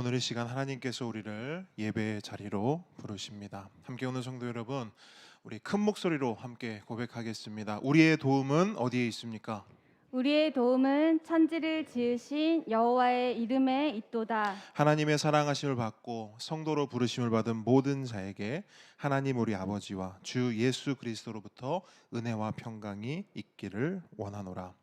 오늘 이 시간 하나님께서 우리를 예배의 자리로 부르십니다. 함께 오는 성도 여러분, 우리 큰 목소리로 함께 고백하겠습니다. 우리의 도움은 어디에 있습니까? 우리의 도움은 천지를 지으신 여호와의 이름에 있도다. 하나님의 사랑하심을 받고 성도로 부르심을 받은 모든 자에게 하나님 우리 아버지와 주 예수 그리스도로부터 은혜와 평강이 있기를 원하노라.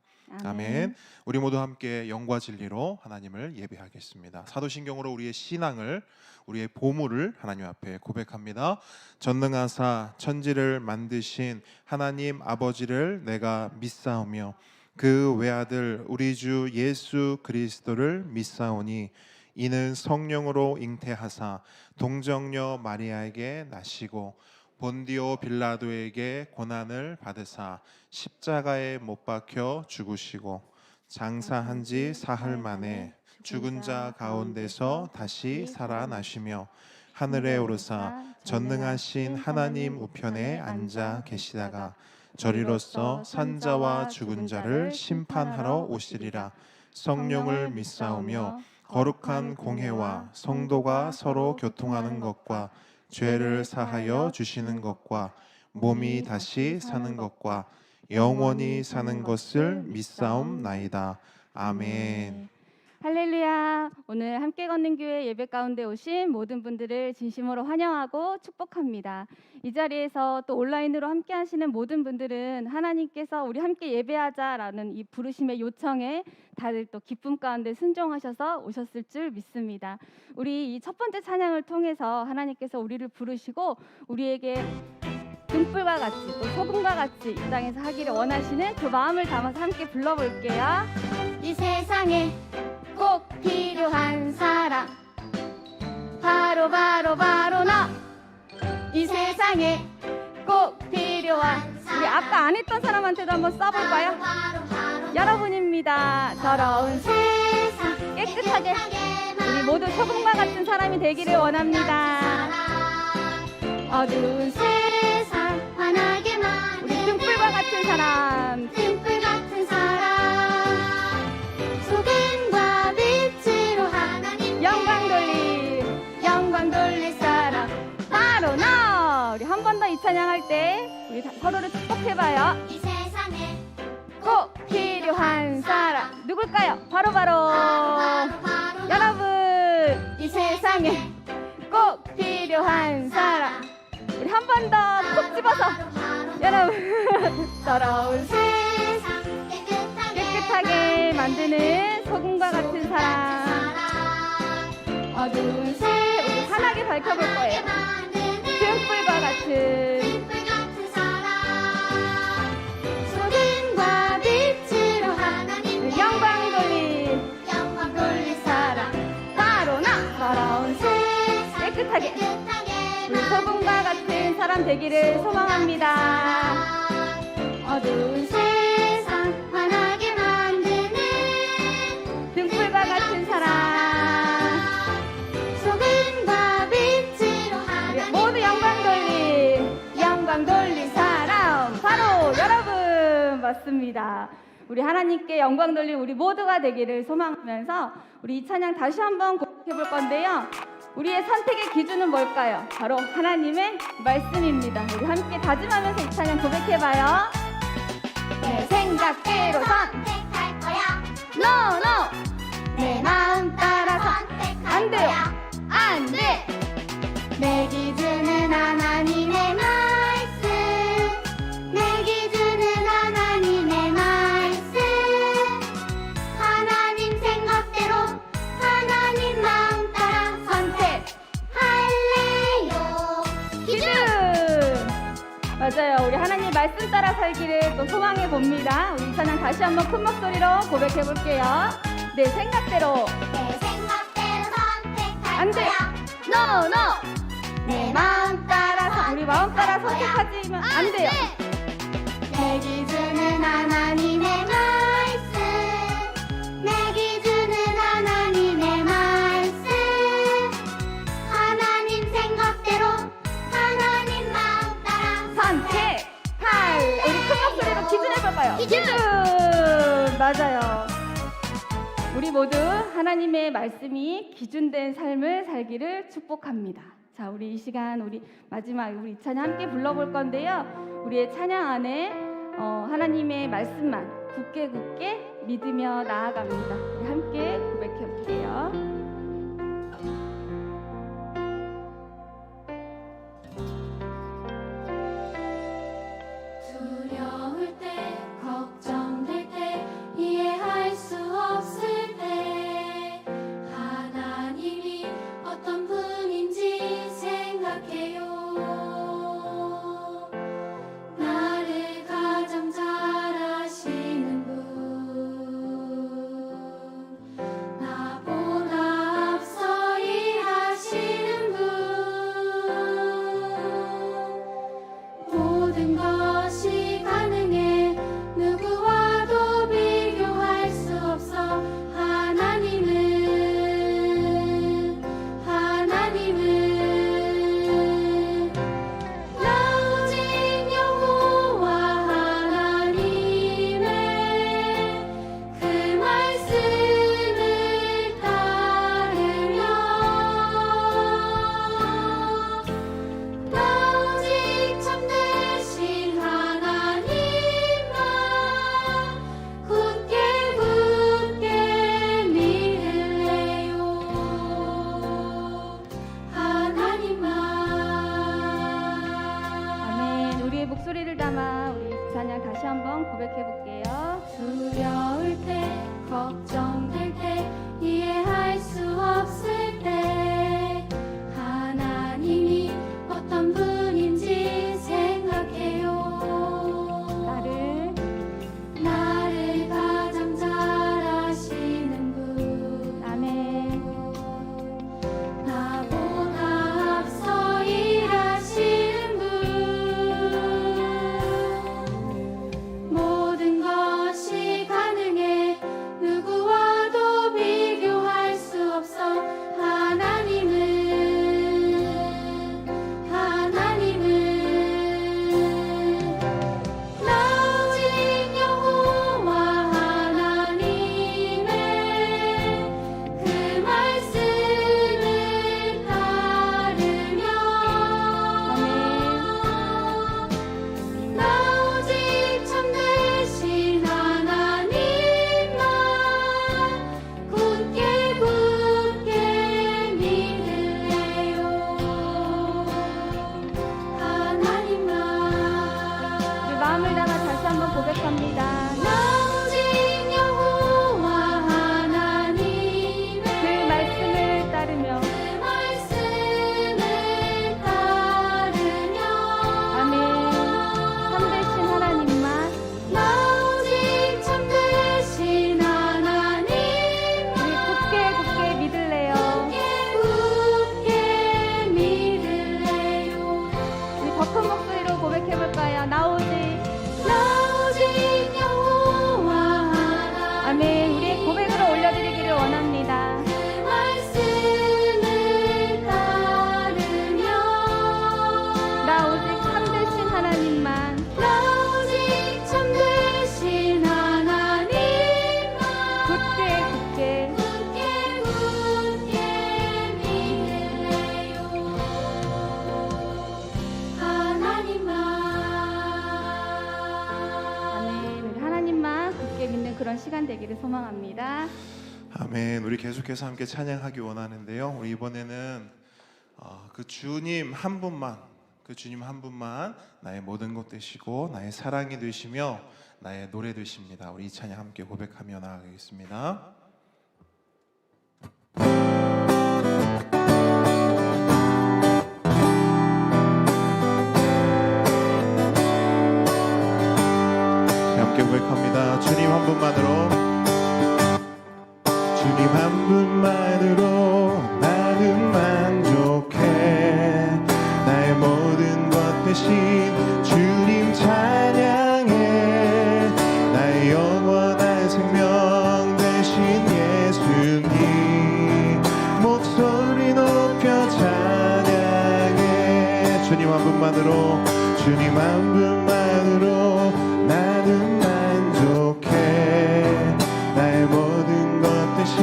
아멘. 우리 모두 함께 영과 진리로 하나님을 예배하겠습니다. 사도신경으로 우리의 신앙을, 우리의 보물을 하나님 앞에 고백합니다. 전능하사 천지를 만드신 하나님 아버지를 내가 믿사오며 그 외아들 우리 주 예수 그리스도를 믿사오니 이는 성령으로 잉태하사 동정녀 마리아에게 나시고 본디오 빌라도에게 고난을 받으사 십자가에 못 박혀 죽으시고 장사한 지 사흘 만에 죽은 자 가운데서 다시 살아나시며 하늘에 오르사 전능하신 하나님 우편에 앉아 계시다가 저리로서 산자와 죽은 자를 심판하러 오시리라. 성령을 믿사오며 거룩한 공회와 성도가 서로 교통하는 것과 죄를 사하여 주시는 것과 몸이 다시 사는 것과 영원히 사는 것을 믿사옵나이다. 아멘. 할렐루야. 오늘 함께 걷는 교회 예배 가운데 오신 모든 분들을 진심으로 환영하고 축복합니다. 이 자리에서 또 온라인으로 함께 하시는 모든 분들은 하나님께서 우리 함께 예배하자라는 이 부르심의 요청에 다들 또 기쁨 가운데 순종하셔서 오셨을 줄 믿습니다. 우리 이 첫 번째 찬양을 통해서 하나님께서 우리를 부르시고 우리에게 등불과 같이 또 소금과 같이 이 땅에서 하기를 원하시는 그 마음을 담아서 함께 불러볼게요. 이 세상에 꼭 필요한 사람 바로 너. 이 세상에 꼭 필요한 사람 우리 아까 안 했던 사람한테도 한번 써볼까요? 바로 여러분입니다. 더러운 세상 깨끗하게 우리 모두 소금과 같은 사람이 되기를 원합니다. 어두운 세상 환하게 우리 만드는 등불과 같은 사람, 등불 같은 사람 소금과 빛으로 하나님 영광 돌릴 사람 바로 너. 우리 한 번 더 이 찬양할 때 우리 서로를 축복해봐요. 이 세상에 꼭 필요한 사람 누굴까요? 바로 여러분, 이 세상에 꼭 필요한 사람. 우리 한 번 더 콕 집어서 여러분 더러운 세상 깨끗하게 만드는 소금과 같은 사람, 어두운 새 우리 환하게 밝혀볼 거예요. 등불과 같은 등불 같은 사람 소금과 빛으로 하나님 영광 돌릴 사람 바로 나. 더러운 새 깨끗하게 우리 소금과 같은 사람 되기를 소망합니다. 어두운 세상 환하게 만드는 등불과 같은 사람, 소금과 빛으로 하나님 모두 영광 돌릴 사람 바로 여러분. 맞습니다. 우리 하나님께 영광 돌릴 우리 모두가 되기를 소망하면서 우리 이 찬양 다시 한번 고백해 볼 건데요. 우리의 선택의 기준은 뭘까요? 바로 하나님의 말씀입니다. 우리 함께 다짐하면서 이 찬양 고백해봐요. 내 생각대로 선택할 거야 No. 내 마음 따라서 안 돼요. 안 돼. 내 기준은 하나님의 말씀 내 기준은 하나님의 말씀 하나님 생각대로 하나님 마음 따라 선택할래요 기준! 맞아요. 우리 하나님 말씀 따라 살기를 또 소망해 봅니다. 우리 이 찬양 다시 한번 큰 목소리로 고백해 볼게요. 내 생각대로 내 생각대로 선택할 안 돼요. 거야 No. 내 마음 따라서 우리 마음 따라 선택하지면 안 돼요. 내 기준은 하나님의 말씀 내 기준은 하나님의 말씀 하나님 생각대로 하나님 마음 따라 선택할 우리 큰 목소리로 기준 해볼까요? 기준! 맞아요. 우리 모두 하나님의 말씀이 기준된 삶을 살기를 축복합니다. 자, 우리 이 시간 우리 마지막 우리 찬양 함께 불러볼 건데요. 우리의 찬양 안에 하나님의 말씀만 굳게 믿으며 나아갑니다. 우리 함께 고백해 볼게요. 두려울 때 걱정될 때 이해할 수 없을 때 하나님이 어떤 분인지 생각해요. 나를 가장 잘 아시는 분, 나보다 앞서 일하시는 분, 모든 것이 가능해 누구와도 비교할 수 없어. 하나님은 나 오직 여호와 하나님의 그 말씀을 따르며 나 오직 참되신 하나님만 굳게 믿을래요. 하나님만. 아멘. 우리의 목소리를 담아 우리 찬양 다시 한번 고백해 볼게요. 두려울 때 걱정될 때 이해할 수 없을 때 하나님이 어떤 분인지 생각해요. 나를 가장 잘 아시는 분, 아멘. 나보다 앞서 일하시는 분, 모든 것이 가능해 누구와도 비교할 수 없어. 나 오직 여호와 하나님의 그 말씀을 따르며 나 오직 참되신 하나님만 굳게 믿을래요. 하나님만. 우리 마음을 담아 다시 한번 고백합니다. 나 오직 여호와 하나님의 그 말씀을 따르며 그 말씀을 따르며 아멘. 참되신 하나님만 나 오직 참되신 하나님만 우리 굳게 믿을래요. 굳게 믿을래요. 우리 더 큰 목소리로 고백해 볼까요? 나 오직 여호와 하나님 아멘. 우리의 고백으로 올려드리기를 원합니다. 그 말씀을 따르며 나 오직 참되신 하나님만 나 오직 참되신 하나님만 굳게 굳게 믿을래요. 하나님만. 아멘. 우리 하나님만 굳게 믿는 그런 시간 되기를 소망합니다. 아멘. 우리 계속해서 함께 찬양하기 원하는데요. 우리 이번에는 그 주님 한 분만 나의 모든 것 되시고 나의 사랑이 되시며 나의 노래 되십니다. 우리 이 찬양 함께 고백하며 나아가겠습니다. 함께 고백합니다. 주님 한 분만으로, 주님 한 분만으로 나는 만족해. 나의 모든 것 대신 주님 찬양해. 나의 영원한 생명 대신 예수님 목소리 높여 찬양해. 주님 한 분만으로, 주님 한 분만으로 나는 만족해. 나의 모든 것 대신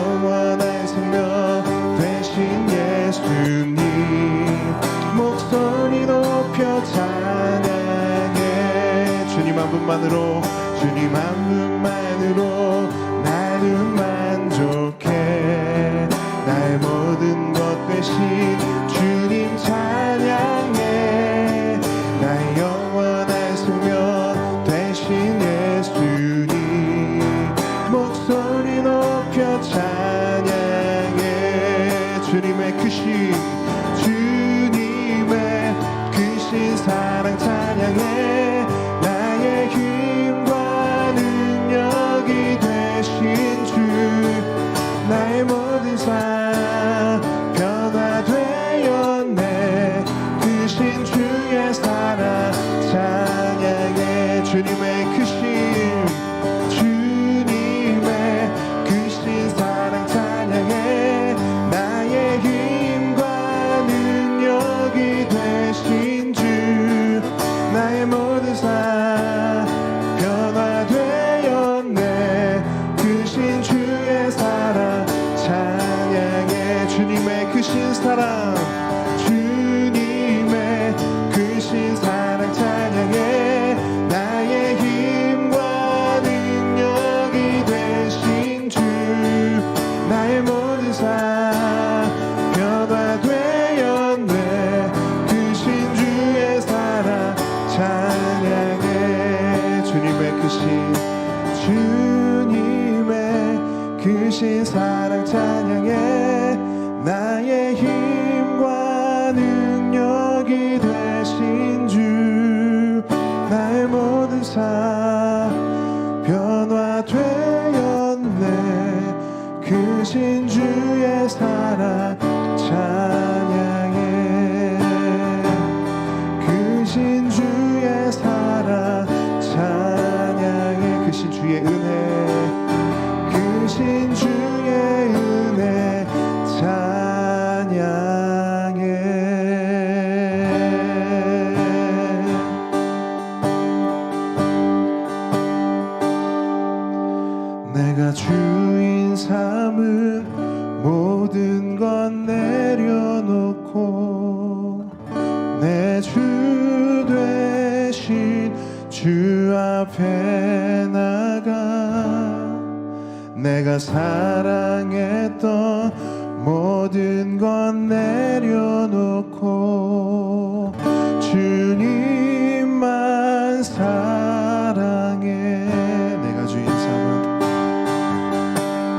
영원한 생명 되신 예수님 목소리 높여 찬양해. 주님 한 분만으로 주님 한 분만으로 나는 만족해. 나의 모든 것 되신 주님 찬양해. 나의 영원한 생명 되신 예수님 목소리 높여 찬양해. 주님의 크신 사랑 찬양해. 나의 힘과 능력이 되신 주 나의 모든 삶 변화되었네. 크신 주의 사랑 찬양해. 주님의 크신 주님의 크신 사랑 찬양해. 나의 힘과 능력이 되신 주 나의 모든 삶 변화되었네. 크신 주의 사랑 찬양해. 주님의 크신 사랑 주님의 크신 사랑 찬양해. 나의 힘과 능력이 되신 주 나의 모든 삶 변화되었네. 크신 주의 사랑 찬양해. 주님의 크신 사랑 찬양해. 나의 힘과 능력이 되신 주 나의 모든 삶 변화되었네. 크신 주의 사랑 찬양해. 크신 주의 사랑 찬양해. 크신 주의 은혜 크신 주의 은혜 찬양해. 내가 주인 삼은 모든 건 내려놓고 내 주 되신 주 앞에 나가. 내가 사랑했던 모든 건 내려놓고 주님만 사랑해.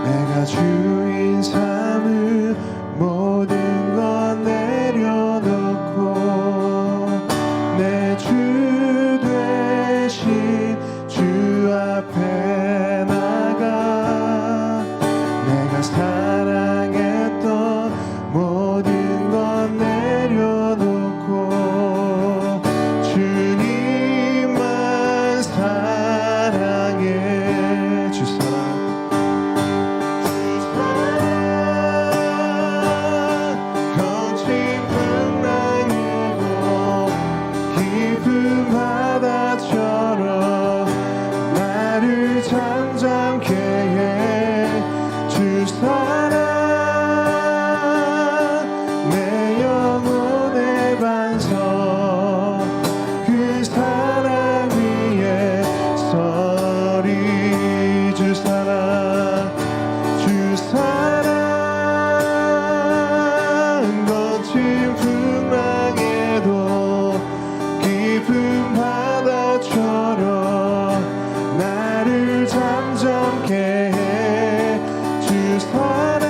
내가 주인 삼은 모든 건 내려놓고 내 주 되신 주 앞에 나가. 내가 사랑했던 모든 건 내려놓고 주님만 사랑해. 주 사랑 거친 풍랑이고 깊은 바다처럼 나를 잠잠케 해. 주 사랑 내 영혼의 반석 그 사랑 위에 서리. 주 사랑 거친 풍랑에도 깊은 바다처럼 나를 잠잠케 해. 주 사랑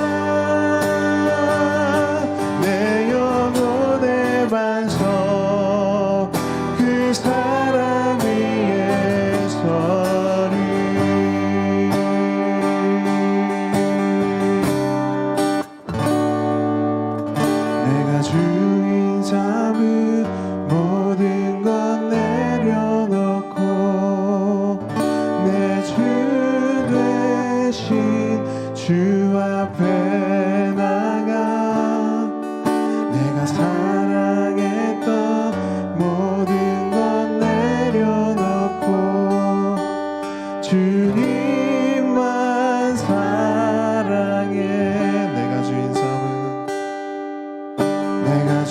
내 영혼의 반석 그 사랑 위에 서리. 내가 주인 삼은 모든 건 내려놓고 내 주 되신 주 앞에 나가. 내가 사랑했던 모든 건 내려놓고 주님만 사랑해.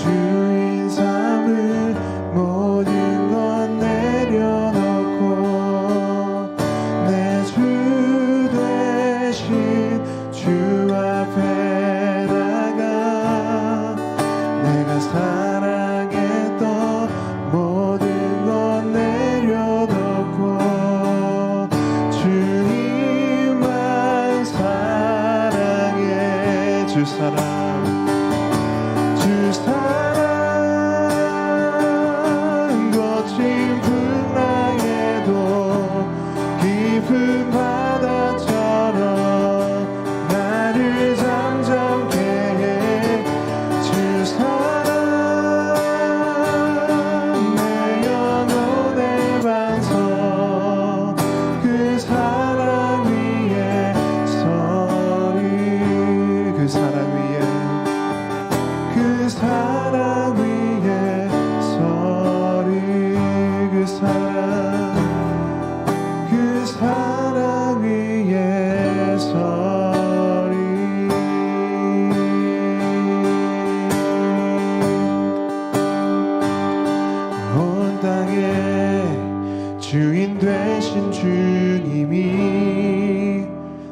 주인 삼을 모든 것 내려놓고 내 주 되신 주 앞에 나가 내가 사랑했던 모든 것 내려놓고 주님만 사랑해. 주 사랑 주 사랑 거친 풍랑에도 깊은 바다처럼 나를 잠잠케 해. 주 사랑 내 영혼의 반석 그 사랑 위에 서리. 그 사랑 위에 그 사랑 위에 서리. 그 사랑 위에 서리. 온 땅에 주인 되신 주님이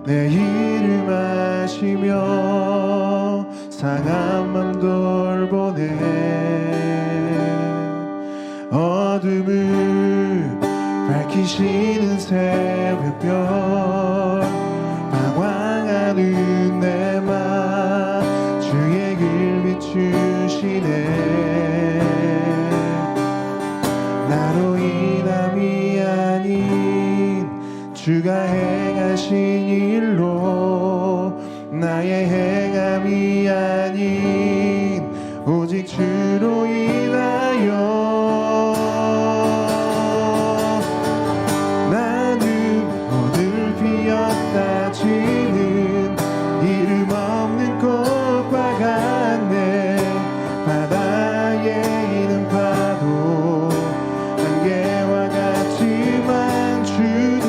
내 이름 아시며 상한 맘 돌보네. 어둠을 밝히시는 새벽별 방황하는 내 맘 주의 길 비추시네. 나로 인함이 아닌 주가 행하신 일로 나의 행함이 아닌 오직 주로 인하여 나는 오늘 피었다 지는 이름 없는 꽃과 같네. 바다에 있는 파도 안개와 같지만 주는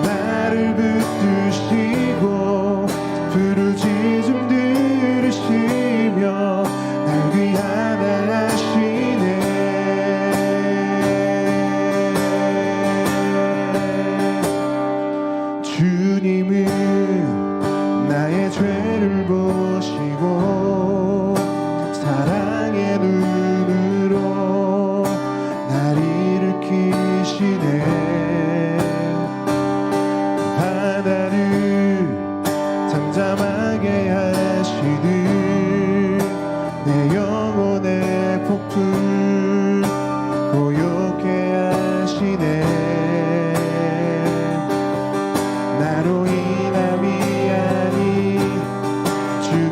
나를 붙드시고 부르짖음 들으시며 날 귀하다 하시네. 주님은 나의 죄를 보시고 사랑의 눈으로 날 일으키시네. 바다를 잠잠하게 하시듯 내 영혼의 폭풍 고요케 하시네. 나로 인함이 아닌 주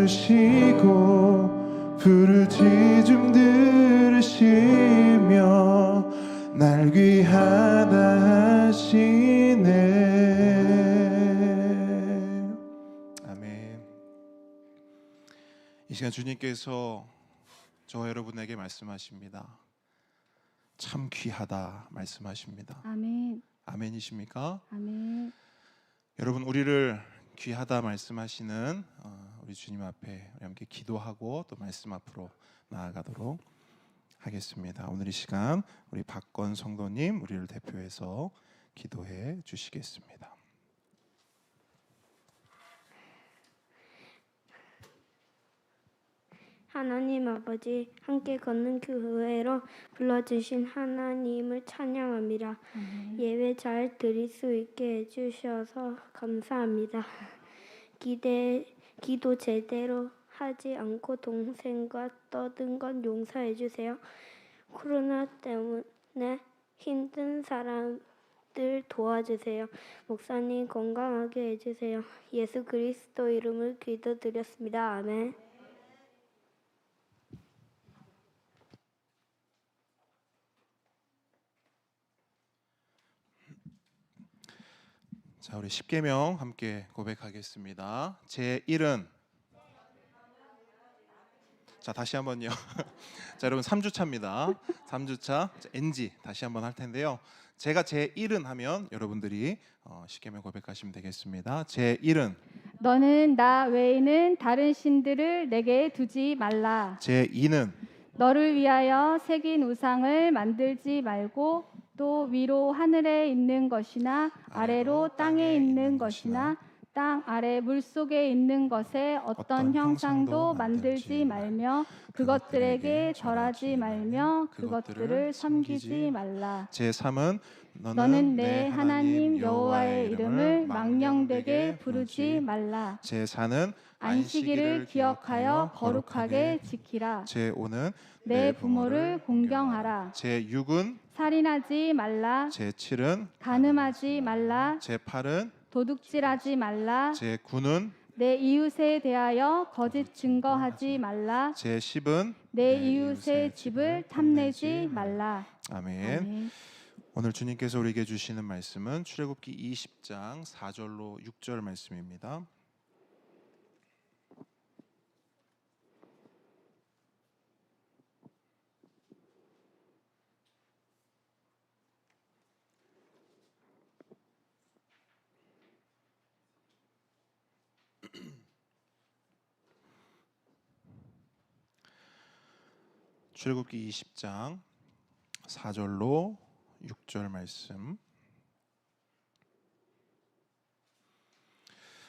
주시고 부르짖음 들으시며 날 귀하다 하시네. 아멘. 이 시간 주님께서 저와 여러분에게 말씀하십니다. 참 귀하다 말씀하십니다. 아멘. 아멘이십니까? 아멘. 여러분, 우리를 귀하다 말씀하시는 우리 주님 앞에 우리 함께 기도하고 또 말씀 앞으로 나아가도록 하겠습니다. 오늘 이 시간 우리 박건 성도님 우리를 대표해서 기도해 주시겠습니다. 하나님 아버지, 함께 걷는 교회로 불러주신 하나님을 찬양합니다. 아멘. 예배 잘 드릴 수 있게 해주셔서 감사합니다. 기도 제대로 하지 않고 동생과 떠든 건 용서해 주세요. 코로나 때문에 힘든 사람들 도와주세요. 목사님 건강하게 해주세요. 예수 그리스도 이름을 기도드렸습니다. 아멘. 자, 우리 십계명 함께 고백하겠습니다. 제 1은 자, 다시 한번요. 자, 여러분 3주차입니다. 3주차 NG 다시 한번 할 텐데요. 제가 제 1은 하면 여러분들이 십계명 고백하시면 되겠습니다. 제 1은 너는 나 외에는 다른 신들을 내게 두지 말라. 제 2는 너를 위하여 새긴 우상을 만들지 말고 또 위로 하늘에 있는 것이나 아래로 땅에 있는 것이나 땅 아래 물속에 있는 것에 어떤 형상도 만들지 말며 그것들에게 절하지 말며 그것들을 섬기지 말라. 제 3은 너는 내 하나님 여호와의 이름을 망령되게 부르지 말라. 제 4는 안식일을 기억하여 거룩하게 지키라. 제 5는 내 부모를 공경하라. 제 6은 살인하지 말라. 제 7은 간음하지 말라. 제 8은 도둑질하지 말라. 제 9는 내 이웃에 대하여 거짓 증거하지 말라. 제 10은 내 이웃의 집을 탐내지 말라. 아멘. 아멘. 오늘 주님께서 우리에게 주시는 말씀은 출애굽기 20장 4절로 6절 말씀입니다. 출애굽기 20장 4절로 6절 말씀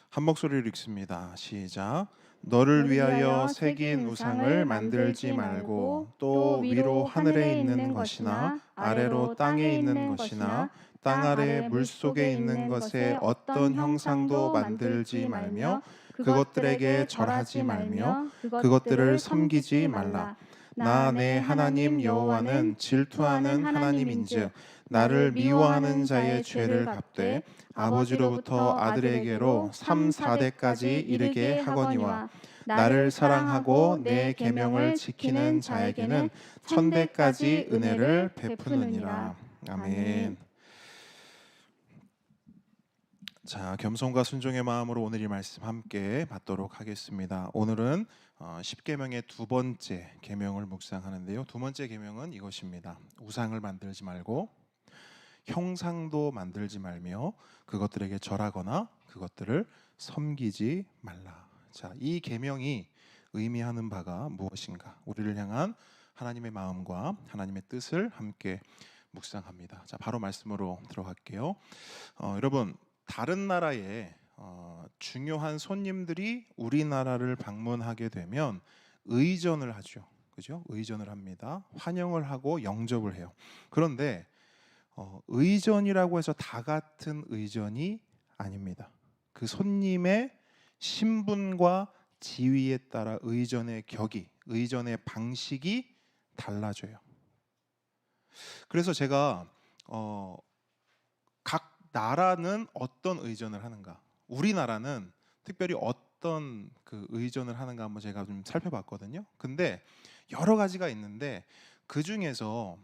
한 목소리로 읽습니다. 시작. 너를 위하여 새긴 우상을 만들지 말고 또 위로 하늘에 있는 것이나 아래로 땅에 있는 것이나 땅 아래 물속에 있는 것에 어떤 형상도 만들지 말며 그것들에게 절하지 말며 그것들을 섬기지 말라. 나 내 하나님 여호와는 질투하는 하나님인즉 나를 미워하는 자의 죄를 갚되 아버지로부터 아들에게로 3, 4대까지 이르게 하거니와 나를 사랑하고 내 계명을 지키는 자에게는 1000대까지 은혜를 베푸느니라. 아멘. 자, 겸손과 순종의 마음으로 오늘 이 말씀 함께 받도록 하겠습니다. 오늘은 십계명의 두 번째 계명을 묵상하는데요. 두 번째 계명은 이것입니다. 우상을 만들지 말고 형상도 만들지 말며 그것들에게 절하거나 그것들을 섬기지 말라. 자, 이 계명이 의미하는 바가 무엇인가? 우리를 향한 하나님의 마음과 하나님의 뜻을 함께 묵상합니다. 자, 바로 말씀으로 들어갈게요. 여러분, 다른 나라에 중요한 손님들이 우리나라를 방문하게 되면 의전을 하죠. 그죠? 의전을 합니다. 환영을 하고 영접을 해요. 그런데 의전이라고 해서 다 같은 의전이 아닙니다. 그 손님의 신분과 지위에 따라 의전의 격이, 의전의 방식이 달라져요. 그래서 제가 각 나라는 어떤 의전을 하는가? 우리나라는 특별히 어떤 그 의전을 하는가 한번 제가 좀 살펴봤거든요. 근데 여러 가지가 있는데 그 중에서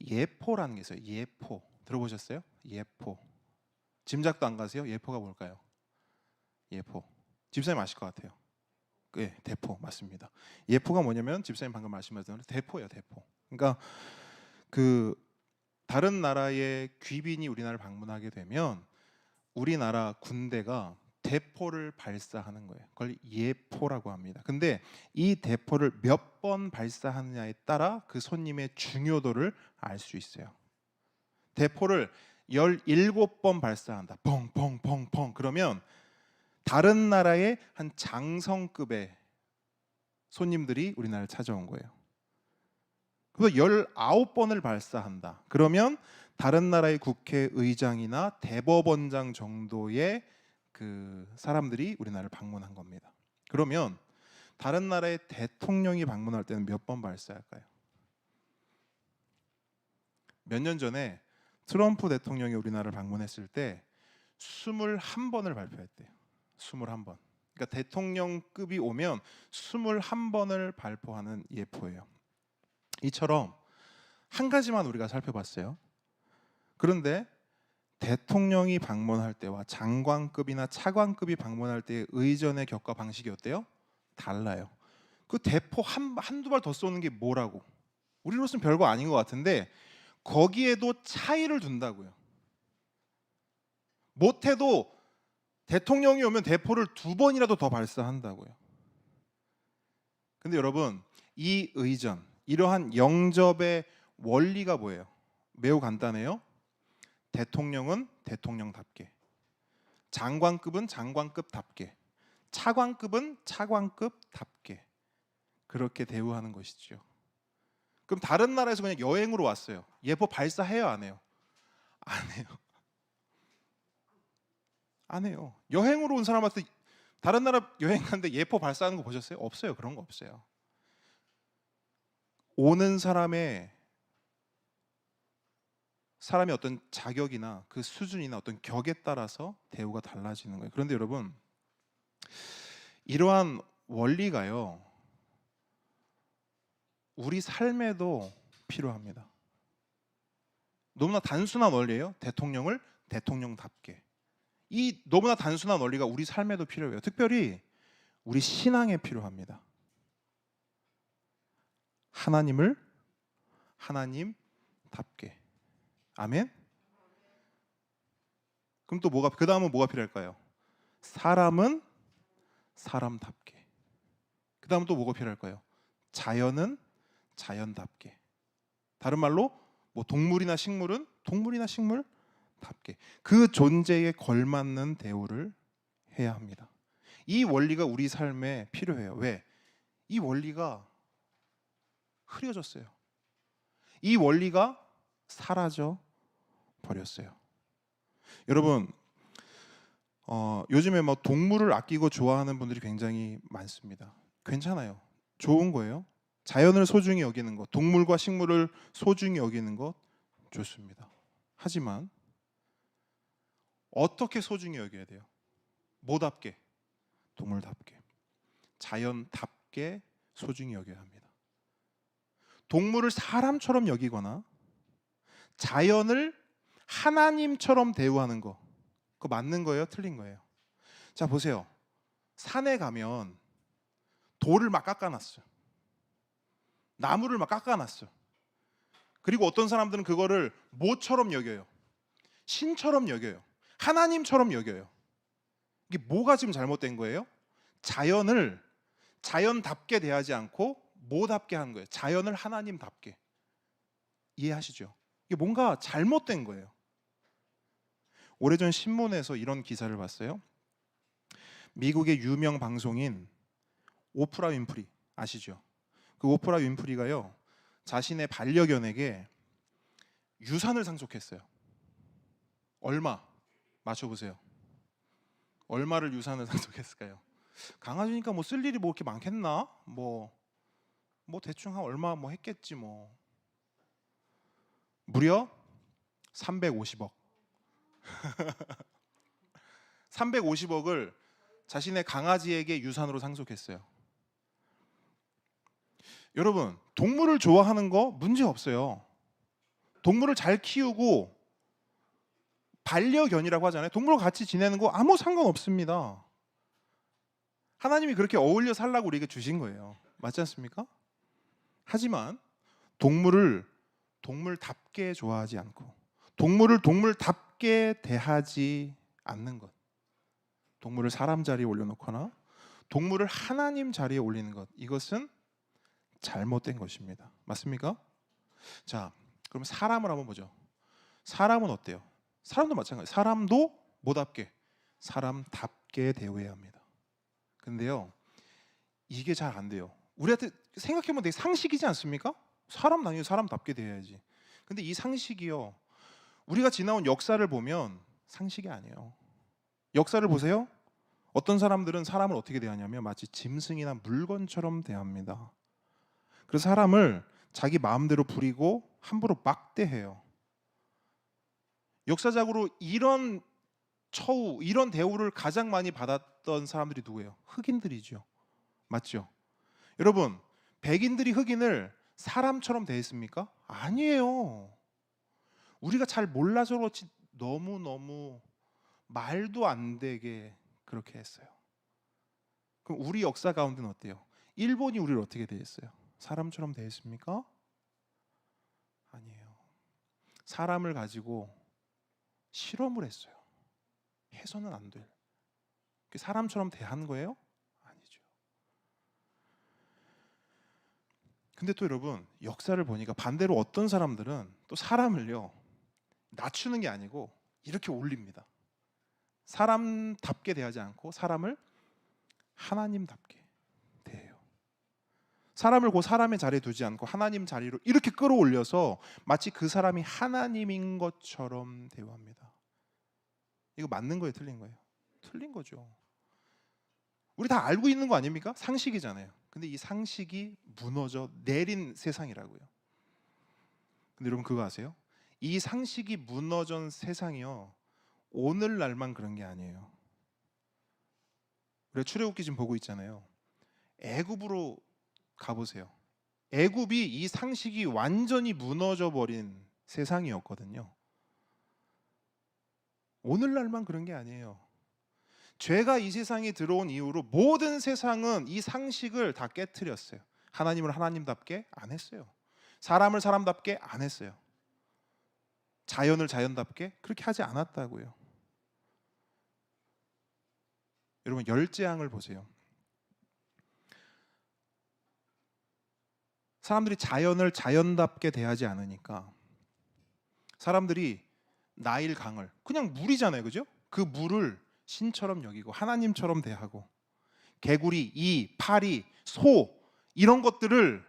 예포라는 게 있어요. 예포 들어보셨어요? 예포. 짐작도 안 가세요? 예포가 뭘까요? 예포. 집사님 아실 것 같아요. 네, 대포 맞습니다. 예포가 뭐냐면 집사님 방금 말씀하신 대포예요, 대포. 그러니까 그 다른 나라의 귀빈이 우리나라를 방문하게 되면 우리나라 군대가 대포를 발사하는 거예요. 그걸 예포라고 합니다. 근데 이 대포를 몇 번 발사하느냐에 따라 그 손님의 중요도를 알 수 있어요. 대포를 17번 발사한다. 펑펑펑펑 그러면 다른 나라의 한 장성급의 손님들이 우리나라를 찾아온 거예요. 그래서 19번을 발사한다. 그러면 다른 나라의 국회의장이나 대법원장 정도의 그 사람들이 우리나라를 방문한 겁니다. 그러면 다른 나라의 대통령이 방문할 때는 몇 번 발사할까요? 몇 년 전에 트럼프 대통령이 우리나라를 방문했을 때 21번을 발표했대요. 21번. 그러니까 대통령급이 오면 21번을 발표하는 예포예요. 이처럼 한 가지만 우리가 살펴봤어요. 그런데 대통령이 방문할 때와 장관급이나 차관급이 방문할 때의 의전의 격과 방식이 어때요? 달라요. 그 대포 한두 발 더 쏘는 게 뭐라고? 우리로서는 별거 아닌 것 같은데 거기에도 차이를 둔다고요. 못해도 대통령이 오면 대포를 2번이라도 더 발사한다고요. 근데 여러분 이 의전, 이러한 영접의 원리가 뭐예요? 매우 간단해요. 대통령은 대통령답게, 장관급은 장관급답게, 차관급은 차관급답게 그렇게 대우하는 것이죠. 그럼 다른 나라에서 그냥 여행으로 왔어요. 예포 발사해요, 안 해요? 안 해요. 안 해요. 여행으로 온 사람한테 다른 나라 여행 갔는데 예포 발사하는 거 보셨어요? 없어요. 그런 거 없어요. 오는 사람의 어떤 자격이나 그 수준이나 어떤 격에 따라서 대우가 달라지는 거예요. 그런데 여러분 이러한 원리가요 우리 삶에도 필요합니다. 너무나 단순한 원리예요. 대통령을 대통령답게. 이 너무나 단순한 원리가 우리 삶에도 필요해요. 특별히 우리 신앙에 필요합니다. 하나님을 하나님답게. 아멘. 그럼 또 뭐가 그 다음은 뭐가 필요할까요? 사람은 사람답게. 그 다음은 또 뭐가 필요할까요? 자연은 자연답게. 다른 말로 뭐 동물이나 식물은 동물이나 식물답게. 그 존재에 걸맞는 대우를 해야 합니다. 이 원리가 우리 삶에 필요해요. 왜? 이 원리가 흐려졌어요. 이 원리가 사라져 버렸어요. 여러분, 요즘에 뭐 동물을 아끼고 좋아하는 분들이 굉장히 많습니다. 괜찮아요. 좋은 거예요. 자연을 소중히 여기는 것, 동물과 식물을 소중히 여기는 것 좋습니다. 하지만 어떻게 소중히 여겨야 돼요? 뭐답게? 동물답게, 자연답게 소중히 여겨야 합니다. 동물을 사람처럼 여기거나 자연을 하나님처럼 대우하는 거, 그거 맞는 거예요? 틀린 거예요? 자 보세요. 산에 가면 돌을 막 깎아놨어요. 나무를 막 깎아놨어요. 그리고 어떤 사람들은 그거를 모처럼 여겨요. 신처럼 여겨요. 하나님처럼 여겨요. 이게 뭐가 지금 잘못된 거예요? 자연을 자연답게 대하지 않고 뭐답게 하는 거예요? 자연을 하나님답게. 이해하시죠? 이게 뭔가 잘못된 거예요. 오래전 신문에서 이런 기사를 봤어요. 미국의 유명 방송인 오프라 윈프리 아시죠? 그 오프라 윈프리가요 자신의 반려견에게 유산을 상속했어요. 얼마? 맞춰보세요. 얼마를 유산을 상속했을까요? 강아지니까 뭐 쓸 일이 뭐 이렇게 많겠나? 뭐 대충 한 얼마 뭐 했겠지 뭐. 무려 350억. 350억을 자신의 강아지에게 유산으로 상속했어요. 여러분, 동물을 좋아하는 거 문제 없어요. 동물을 잘 키우고 반려견이라고 하잖아요. 동물과 같이 지내는 거 아무 상관없습니다. 하나님이 그렇게 어울려 살라고 우리에게 주신 거예요. 맞지 않습니까? 하지만 동물을 동물답게 좋아하지 않고 동물을 동물답게 대하지 않는 것, 동물을 사람 자리에 올려놓거나 동물을 하나님 자리에 올리는 것, 이것은 잘못된 것입니다. 맞습니까? 자, 그럼 사람을 한번 보죠. 사람은 어때요? 사람도 마찬가지. 사람도 뭐답게? 사람답게 대우해야 합니다. 근데요, 이게 잘 안 돼요. 우리한테 생각해보면 되게 상식이지 않습니까? 사람 당연히 사람답게 대해야지. 근데 이 상식이요, 우리가 지나온 역사를 보면 상식이 아니에요. 역사를 보세요. 어떤 사람들은 사람을 어떻게 대하냐면 마치 짐승이나 물건처럼 대합니다. 그래서 사람을 자기 마음대로 부리고 함부로 막대해요. 역사적으로 이런 처우, 이런 대우를 가장 많이 받았던 사람들이 누구예요? 흑인들이죠. 맞죠? 여러분, 백인들이 흑인을 사람처럼 대했습니까? 아니에요. 우리가 잘 몰라서 그렇지 너무너무 말도 안 되게 그렇게 했어요. 그럼 우리 역사 가운데는 어때요? 일본이 우리를 어떻게 대했어요? 사람처럼 대했습니까? 아니에요. 사람을 가지고 실험을 했어요. 해서는 안 될. 사람처럼 대한 거예요? 아니죠. 근데 또 여러분, 역사를 보니까 반대로 어떤 사람들은 또 사람을요, 낮추는 게 아니고 이렇게 올립니다. 사람답게 대하지 않고 사람을 하나님답게 대해요. 사람을 그 사람의 자리에 두지 않고 하나님 자리로 이렇게 끌어올려서 마치 그 사람이 하나님인 것처럼 대우합니다. 이거 맞는 거예요, 틀린 거예요? 틀린 거죠. 우리 다 알고 있는 거 아닙니까? 상식이잖아요. 근데 이 상식이 무너져 내린 세상이라고요. 근데 여러분 그거 아세요? 이 상식이 무너진 세상이요, 오늘날만 그런 게 아니에요. 우리가 출애굽기 지금 보고 있잖아요. 애굽으로 가보세요. 애굽이 이 상식이 완전히 무너져 버린 세상이었거든요. 오늘날만 그런 게 아니에요. 죄가 이 세상에 들어온 이후로 모든 세상은 이 상식을 다 깨트렸어요. 하나님을 하나님답게 안 했어요. 사람을 사람답게 안 했어요. 자연을 자연답게 그렇게 하지 않았다고요. 여러분, 열재앙을 보세요. 사람들이 자연을 자연답게 대하지 않으니까 사람들이 나일 강을, 그냥 물이잖아요, 그죠? 그 물을 신처럼 여기고 하나님처럼 대하고 개구리, 이, 파리, 소 이런 것들을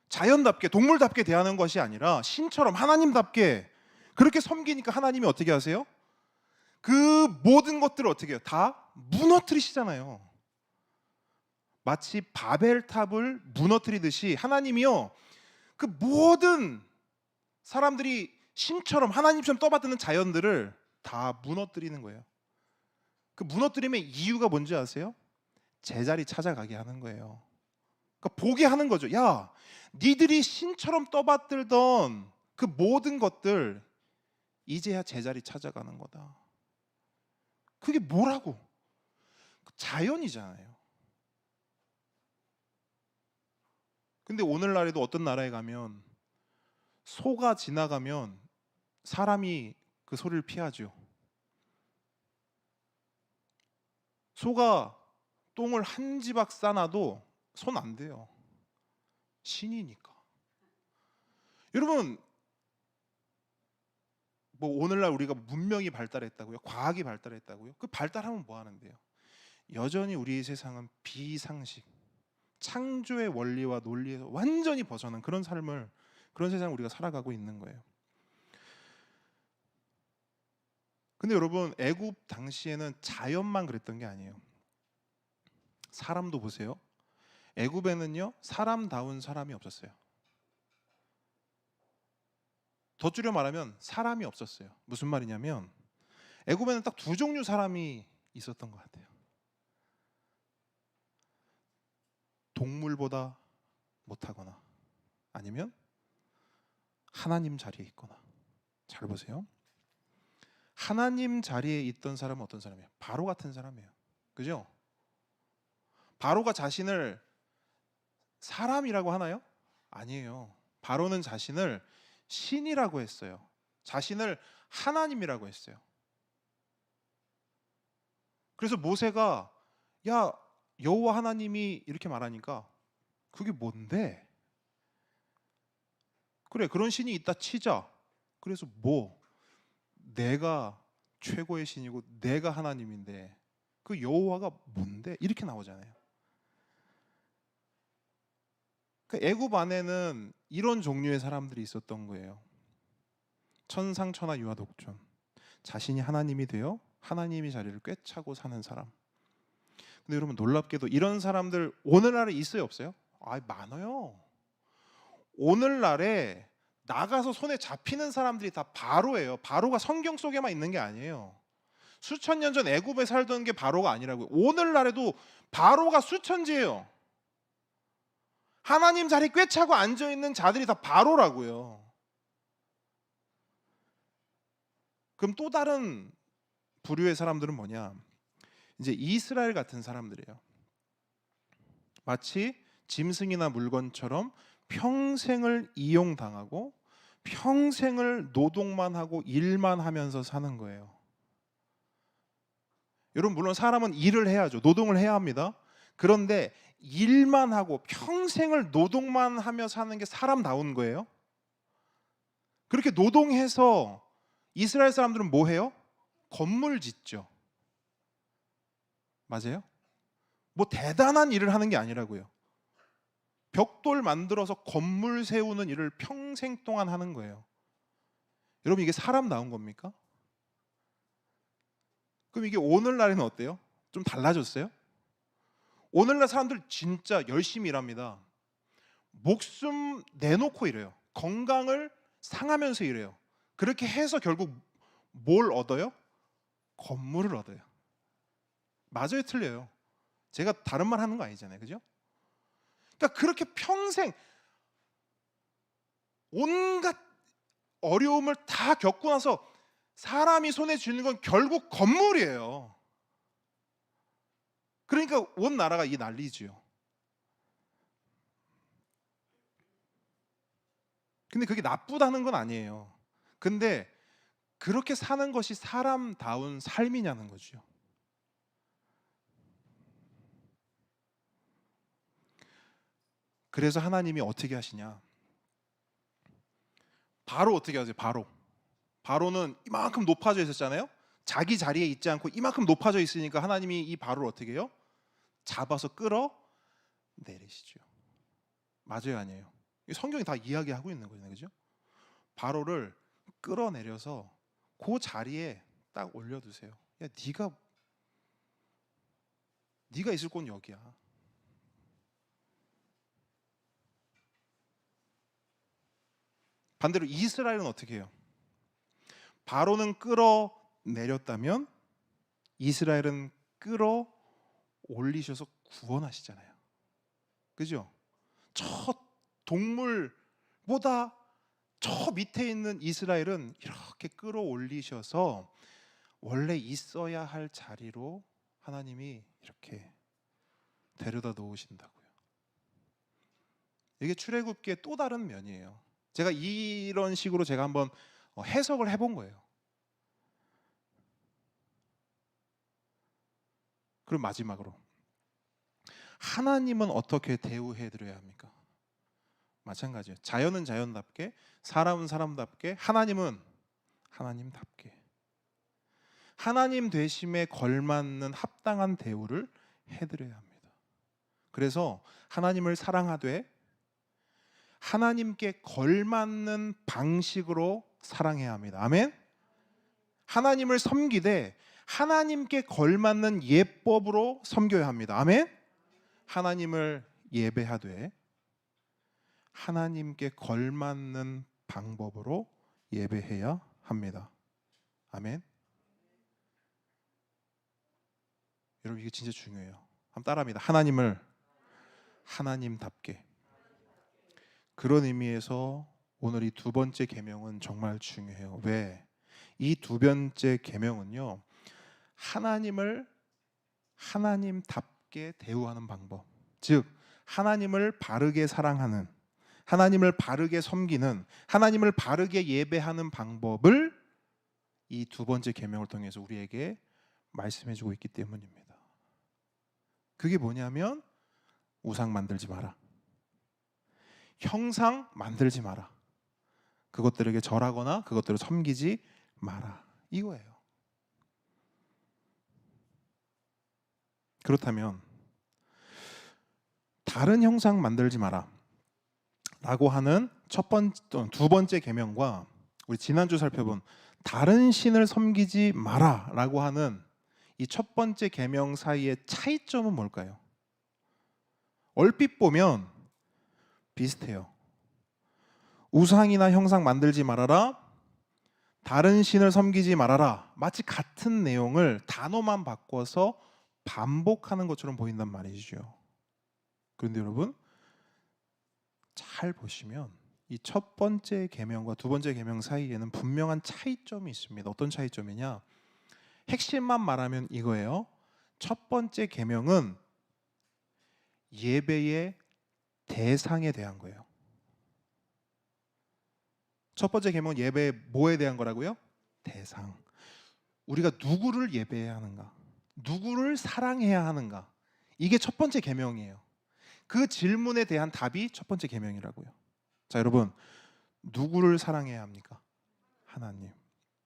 자연답게 동물답게 대하는 것이 아니라 신처럼 하나님답게 그렇게 섬기니까 하나님이 어떻게 하세요? 그 모든 것들을 어떻게 해요? 다 무너뜨리시잖아요. 마치 바벨탑을 무너뜨리듯이 하나님이요, 그 모든 사람들이 신처럼 하나님처럼 떠받드는 자연들을 다 무너뜨리는 거예요. 그 무너뜨림의 이유가 뭔지 아세요? 제자리 찾아가게 하는 거예요. 그러니까 보게 하는 거죠. 야, 니들이 신처럼 떠받들던 그 모든 것들 이제야 제자리 찾아가는 거다. 그게 뭐라고? 자연이잖아요. 근데 오늘날에도 어떤 나라에 가면 소가 지나가면 사람이 그 소리를 피하죠. 소가 똥을 한 지박 싸놔도 손 안 대요. 신이니까. 여러분, 뭐 오늘날 우리가 문명이 발달했다고요? 과학이 발달했다고요? 그 발달하면 뭐 하는데요? 여전히 우리 세상은 비상식, 창조의 원리와 논리에서 완전히 벗어난 그런 삶을, 그런 세상을 우리가 살아가고 있는 거예요. 근데 여러분, 애굽 당시에는 자연만 그랬던 게 아니에요. 사람도 보세요. 애굽에는요, 사람다운 사람이 없었어요. 더 줄여 말하면 사람이 없었어요. 무슨 말이냐면 애굽에는 딱 두 종류 사람이 있었던 것 같아요. 인물보다 못하거나 아니면 하나님 자리에 있거나. 잘 보세요. 하나님 자리에 있던 사람은 어떤 사람이에요? 바로 같은 사람이에요. 그죠? 바로가 자신을 사람이라고 하나요? 아니에요. 바로는 자신을 신이라고 했어요. 자신을 하나님이라고 했어요. 그래서 모세가 야 여호와 하나님이 이렇게 말하니까 그게 뭔데? 그래 그런 신이 있다 치자. 그래서 뭐 내가 최고의 신이고 내가 하나님인데 그 여호와가 뭔데? 이렇게 나오잖아요. 그 애굽 안에는 이런 종류의 사람들이 있었던 거예요. 천상천하 유아독존. 자신이 하나님이 되어 하나님의 자리를 꿰차고 사는 사람. 근데 여러분 놀랍게도 이런 사람들 오늘날에 있어요 없어요? 아 많아요. 오늘날에 나가서 손에 잡히는 사람들이 다 바로예요. 바로가 성경 속에만 있는 게 아니에요. 수천 년 전 애굽에 살던 게 바로가 아니라고요. 오늘날에도 바로가 수천지예요. 하나님 자리 꿰차고 앉아있는 자들이 다 바로라고요. 그럼 또 다른 부류의 사람들은 뭐냐? 이제 이스라엘 같은 사람들이에요. 마치 짐승이나 물건처럼 평생을 이용당하고 평생을 노동만 하고 일만 하면서 사는 거예요. 여러분 물론 사람은 일을 해야죠. 노동을 해야 합니다. 그런데 일만 하고 평생을 노동만 하며 사는 게 사람다운 거예요. 그렇게 노동해서 이스라엘 사람들은 뭐 해요? 건물 짓죠. 맞아요? 뭐 대단한 일을 하는 게 아니라고요. 벽돌 만들어서 건물 세우는 일을 평생 동안 하는 거예요. 여러분 이게 사람다운 겁니까? 그럼 이게 오늘날에는 어때요? 좀 달라졌어요? 오늘날 사람들 진짜 열심히 일합니다. 목숨 내놓고 일해요. 건강을 상하면서 일해요. 그렇게 해서 결국 뭘 얻어요? 건물을 얻어요. 맞아요, 틀려요? 제가 다른 말 하는 거 아니잖아요, 그죠? 그러니까 그렇게 평생 온갖 어려움을 다 겪고 나서 사람이 손에 쥐는 건 결국 건물이에요. 그러니까 온 나라가 이 난리지요. 근데 그게 나쁘다는 건 아니에요. 근데 그렇게 사는 것이 사람다운 삶이냐는 거죠. 그래서 하나님이 어떻게 하시냐? 바로 어떻게 하세요? 바로는 이만큼 높아져 있었잖아요. 자기 자리에 있지 않고 이만큼 높아져 있으니까 하나님이 이 바로를 어떻게 해요? 잡아서 끌어 내리시죠. 맞아요, 아니에요? 성경이 다 이야기하고 있는 거잖아요, 그죠? 바로를 끌어내려서 그 자리에 딱 올려두세요. 야, 네가 있을 곳은 여기야. 반대로 이스라엘은 어떻게 해요? 바로는 끌어내렸다면 이스라엘은 끌어올리셔서 구원하시잖아요. 그죠? 저 동물보다 저 밑에 있는 이스라엘은 이렇게 끌어올리셔서 원래 있어야 할 자리로 하나님이 이렇게 데려다 놓으신다고요. 이게 출애굽기의 또 다른 면이에요. 제가 이런 식으로 제가 한번 해석을 해본 거예요. 그럼 마지막으로 하나님은 어떻게 대우해 드려야 합니까? 마찬가지예요. 자연은 자연답게, 사람은 사람답게, 하나님은 하나님답게. 하나님 되심에 걸맞는 합당한 대우를 해드려야 합니다. 그래서 하나님을 사랑하되 하나님께 걸맞는 방식으로 사랑해야 합니다. 아멘. 하나님을 섬기되 하나님께 걸맞는 예법으로 섬겨야 합니다. 아멘. 하나님을 예배하되 하나님께 걸맞는 방법으로 예배해야 합니다. 아멘. 여러분 이게 진짜 중요해요. 한번 따라합니다. 하나님을 하나님답게. 그런 의미에서 오늘 이 두 번째 계명은 정말 중요해요. 왜? 이 두 번째 계명은요, 하나님을 하나님답게 대우하는 방법, 즉 하나님을 바르게 사랑하는, 하나님을 바르게 섬기는, 하나님을 바르게 예배하는 방법을 이 두 번째 계명을 통해서 우리에게 말씀해주고 있기 때문입니다. 그게 뭐냐면 우상 만들지 마라, 형상 만들지 마라, 그것들에게 절하거나 그것들을 섬기지 마라, 이거예요. 그렇다면 다른 형상 만들지 마라 라고 하는 두 번째 계명과 우리 지난주 살펴본 다른 신을 섬기지 마라 라고 하는 이 첫 번째 계명 사이의 차이점은 뭘까요? 얼핏 보면 비슷해요. 우상이나 형상 만들지 말아라, 다른 신을 섬기지 말아라, 마치 같은 내용을 단어만 바꿔서 반복하는 것처럼 보인단 말이죠. 그런데 여러분 잘 보시면 이 첫 번째 계명과 두 번째 계명 사이에는 분명한 차이점이 있습니다. 어떤 차이점이냐? 핵심만 말하면 이거예요. 첫 번째 계명은 예배의 대상에 대한 거예요. 첫 번째 계명은 예배의 뭐에 대한 거라고요? 대상. 우리가 누구를 예배해야 하는가? 누구를 사랑해야 하는가? 이게 첫 번째 계명이에요. 그 질문에 대한 답이 첫 번째 계명이라고요. 자, 여러분, 누구를 사랑해야 합니까? 하나님.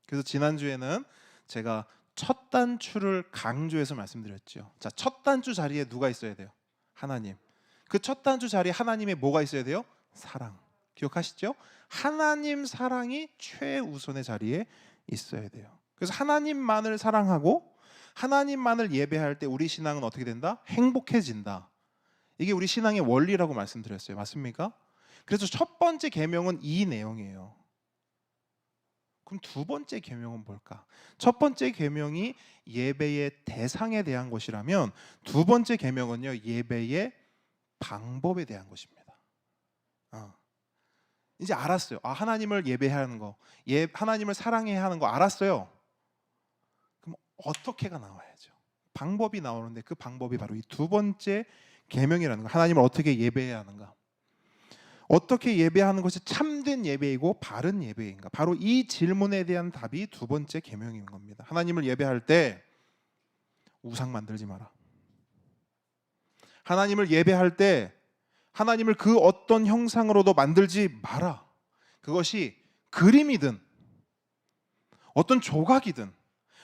그래서 지난주에는 제가 첫 단추를 강조해서 말씀드렸죠. 자, 첫 단추 자리에 누가 있어야 돼요? 하나님. 그 첫 단추 자리에 하나님의 뭐가 있어야 돼요? 사랑. 기억하시죠? 하나님 사랑이 최우선의 자리에 있어야 돼요. 그래서 하나님만을 사랑하고 하나님만을 예배할 때 우리 신앙은 어떻게 된다? 행복해진다. 이게 우리 신앙의 원리라고 말씀드렸어요. 맞습니까? 그래서 첫 번째 계명은 이 내용이에요. 그럼 두 번째 계명은 뭘까? 첫 번째 계명이 예배의 대상에 대한 것이라면 두 번째 계명은요, 예배의 방법에 대한 것입니다. 이제 알았어요. 하나님을 예배해야 하는 거, 하나님을 사랑해야 하는 거 알았어요. 그럼 어떻게가 나와야죠. 방법이 나오는데 그 방법이 바로 이 두 번째 계명이라는 거. 하나님을 어떻게 예배해야 하는가? 어떻게 예배하는 것이 참된 예배이고 바른 예배인가? 바로 이 질문에 대한 답이 두 번째 계명인 겁니다. 하나님을 예배할 때 우상 만들지 마라. 하나님을 예배할 때 하나님을 그 어떤 형상으로도 만들지 마라. 그것이 그림이든 어떤 조각이든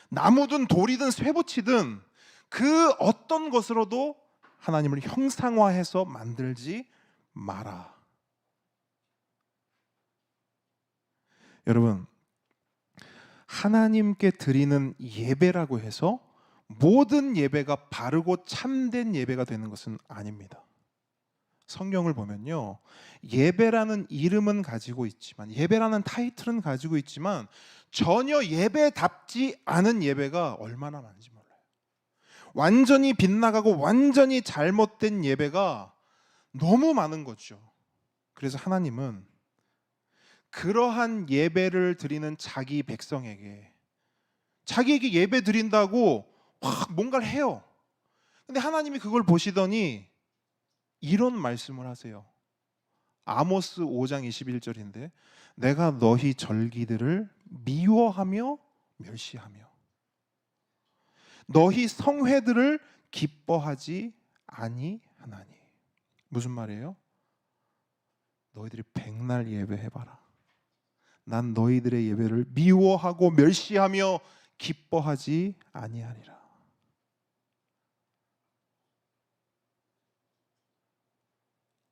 나무든 돌이든 쇠붙이든 그 어떤 것으로도 하나님을 형상화해서 만들지 마라. 여러분, 하나님께 드리는 예배라고 해서 모든 예배가 바르고 참된 예배가 되는 것은 아닙니다. 성경을 보면요, 예배라는 이름은 가지고 있지만, 예배라는 타이틀은 가지고 있지만 전혀 예배답지 않은 예배가 얼마나 많은지 몰라요. 완전히 빗나가고 완전히 잘못된 예배가 너무 많은 거죠. 그래서 하나님은 그러한 예배를 드리는 자기 백성에게, 자기에게 예배 드린다고 막 뭔가를 해요. 근데 하나님이 그걸 보시더니 이런 말씀을 하세요. 아모스 5장 21절인데 내가 너희 절기들을 미워하며 멸시하며 너희 성회들을 기뻐하지 아니하나니. 무슨 말이에요? 너희들이 백날 예배해봐라. 난 너희들의 예배를 미워하고 멸시하며 기뻐하지 아니하리라.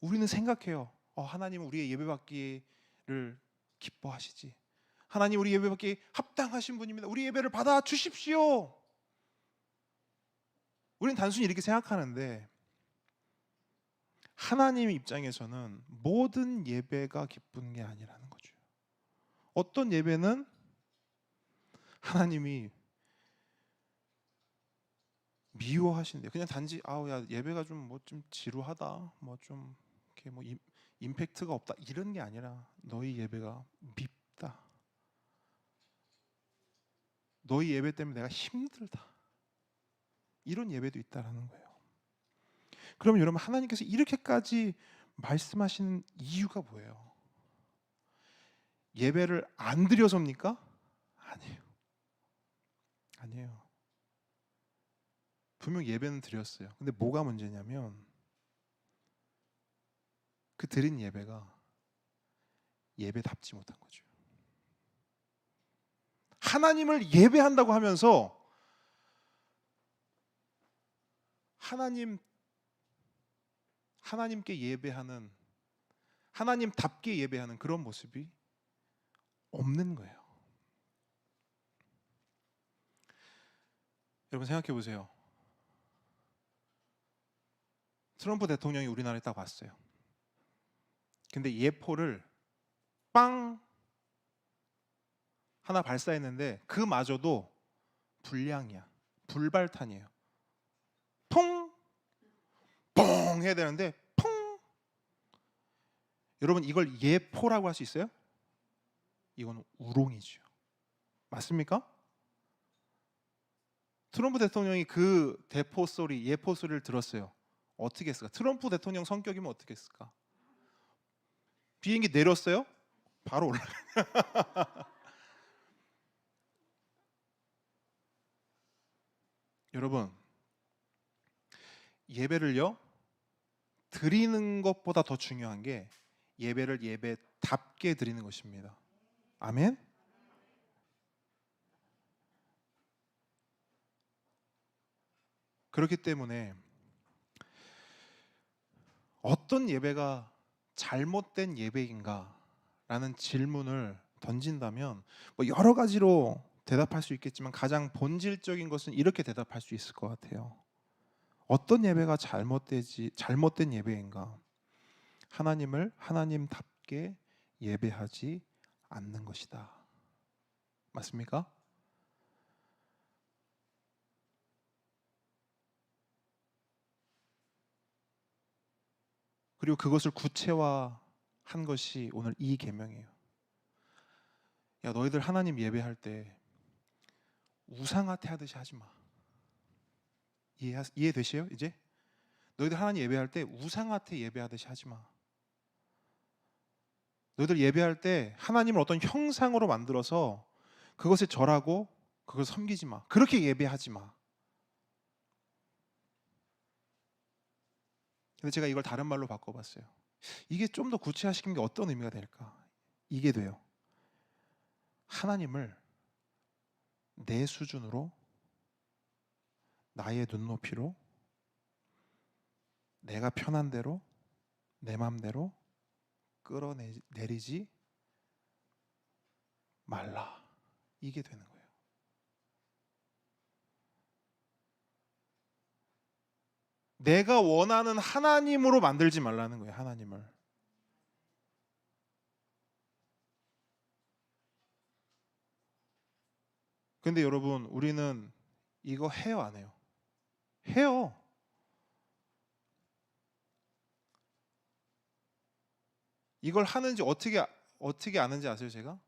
우리는 생각해요. 하나님은 우리의 예배받기를 기뻐하시지. 하나님 우리 예배받기 합당하신 분입니다. 우리 예배를 받아 주십시오. 우리는 단순히 이렇게 생각하는데 하나님 입장에서는 모든 예배가 기쁜 게 아니라는 거죠. 어떤 예배는 하나님이 미워하신대요. 그냥 단지 아우 야 예배가 좀 뭐 좀 지루하다, 뭐 좀 이렇게 뭐 임팩트가 없다 이런 게 아니라 너희 예배가 밉다. 너희 예배 때문에 내가 힘들다. 이런 예배도 있다라는 거예요. 그러면 여러분 하나님께서 이렇게까지 말씀하시는 이유가 뭐예요? 예배를 안 드려서입니까? 아니에요. 아니에요. 분명 예배는 드렸어요. 근데 뭐가 문제냐면 그 드린 예배가 예배답지 못한 거죠. 하나님을 예배한다고 하면서 하나님께 예배하는, 하나님답게 예배하는 그런 모습이 없는 거예요. 여러분 생각해 보세요. 트럼프 대통령이 우리나라에 딱 왔어요. 근데 예포를 빵 하나 발사했는데 그마저도 불량이야. 불발탄이에요. 퐁! 뻥 해야 되는데 퐁! 여러분 이걸 예포라고 할 수 있어요? 이건 우롱이죠. 맞습니까? 트럼프 대통령이 그 대포 소리, 예포 소리를 들었어요. 어떻게 했을까? 트럼프 대통령 성격이면 어떻게 했을까? 비행기 내렸어요? 바로 올라가. 여러분 예배를요 드리는 것보다 더 중요한 게 예배를 예배답게 드리는 것입니다. 아멘. 그렇기 때문에 어떤 예배가 잘못된 예배인가 라는 질문을 던진다면 뭐 여러 가지로 대답할 수 있겠지만 가장 본질적인 것은 이렇게 대답할 수 있을 것 같아요. 어떤 예배가 잘못된 예배인가? 하나님을 하나님답게 예배하지 않는 것이다. 맞습니까? 그리고 그것을 구체화한 것이 오늘 이 계명이에요. 야 너희들 하나님 예배할 때 우상화태 하듯이 하지 마. 이해되시요? 이제 너희들 하나님 예배할 때 우상화태 예배하듯이 하지 마. 너희들 예배할 때 하나님을 어떤 형상으로 만들어서 그것에 절하고 그걸 섬기지 마. 그렇게 예배하지 마. 근데 제가 이걸 다른 말로 바꿔봤어요. 이게 좀 더 구체화시키는 게 어떤 의미가 될까? 이게 돼요. 하나님을 내 수준으로, 나의 눈높이로, 내가 편한 대로, 내 맘대로 끌어내리지 말라. 이게 되는 거예요. 내가 원하는 하나님으로 만들지 말라는 거예요. 하나님을. 근데 여러분 우리는 이거 해요 안 해요? 해요. 이걸 하는지 어떻게 아는지 아세요? 제가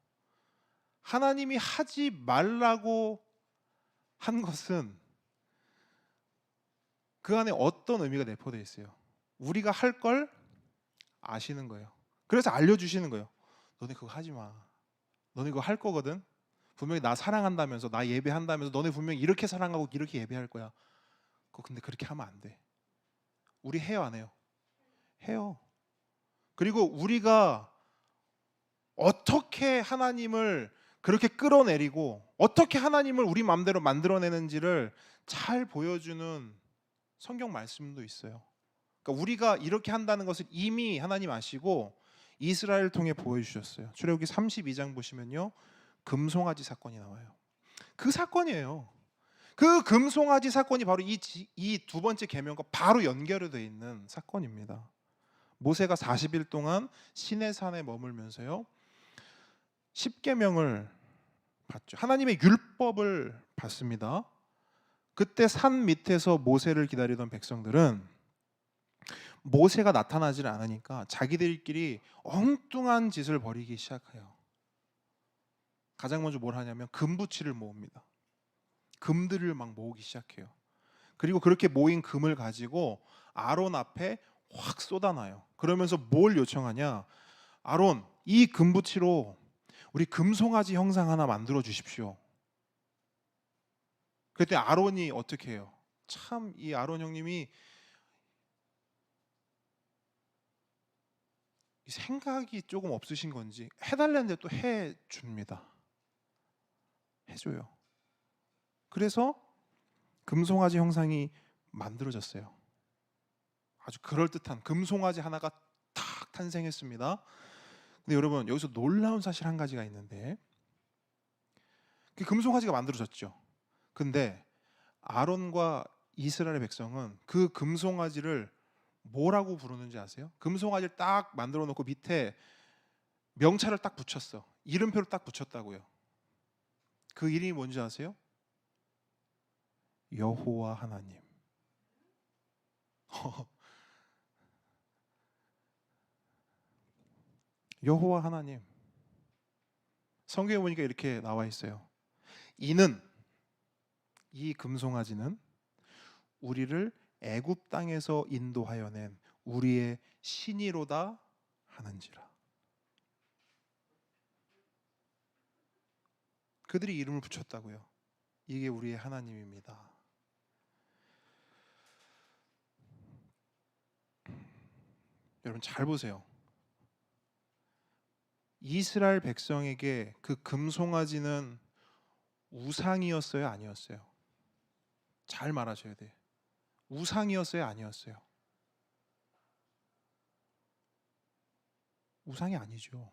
하나님이 하지 말라고 한 것은 그 안에 어떤 의미가 내포되어 있어요. 우리가 할 걸 아시는 거예요. 그래서 알려주시는 거예요. 너네 그거 하지 마. 너네 그거 할 거거든. 분명히 나 사랑한다면서, 나 예배한다면서 너네 분명히 이렇게 사랑하고 이렇게 예배할 거야. 그거 근데 그렇게 하면 안 돼. 우리 해요 안 해요? 해요. 그리고 우리가 어떻게 하나님을 그렇게 끌어내리고 어떻게 하나님을 우리 마음대로 만들어내는지를 잘 보여주는 성경 말씀도 있어요. 그러니까 우리가 이렇게 한다는 것을 이미 하나님 아시고 이스라엘을 통해 보여주셨어요. 출애굽기 32장 보시면요, 금송아지 사건이 나와요. 그 사건이에요. 그 금송아지 사건이 바로 이 두 번째 계명과 바로 연결이 되어 있는 사건입니다. 모세가 40일 동안 시내산에 머물면서요 10계명을 받죠. 하나님의 율법을 받습니다. 그때 산 밑에서 모세를 기다리던 백성들은 모세가 나타나질 않으니까 자기들끼리 엉뚱한 짓을 벌이기 시작해요. 가장 먼저 뭘 하냐면 금부치를 모읍니다. 금들을 막 모으기 시작해요. 그리고 그렇게 모인 금을 가지고 아론 앞에 확 쏟아놔요. 그러면서 뭘 요청하냐? 아론, 이 금부치로 우리 금송아지 형상 하나 만들어 주십시오. 그때 아론이 어떻게 해요? 참 이 아론 형님이 생각이 조금 없으신 건지 해달라는데 또 해줍니다. 해줘요. 그래서 금송아지 형상이 만들어졌어요. 아주 그럴듯한 금송아지 하나가 탁 탄생했습니다. 근데 여러분 여기서 놀라운 사실 한 가지가 있는데 그 금송아지가 만들어졌죠. 근데 아론과 이스라엘의 백성은 그 금송아지를 뭐라고 부르는지 아세요? 금송아지를 딱 만들어 놓고 밑에 명찰을 딱 붙였어. 이름표를 딱 붙였다고요. 그 이름이 뭔지 아세요? 여호와 하나님. 여호와 하나님. 성경에 보니까 이렇게 나와 있어요. 이는, 이 금송아지는 우리를 애굽 땅에서 인도하여 낸 우리의 신이로다 하는지라. 그들이 이름을 붙였다고요. 이게 우리의 하나님입니다. 여러분 잘 보세요. 이스라엘 백성에게 그 금송아지는 우상이었어요, 아니었어요? 잘 말하셔야 돼. 우상이었어요, 아니었어요? 우상이 아니죠.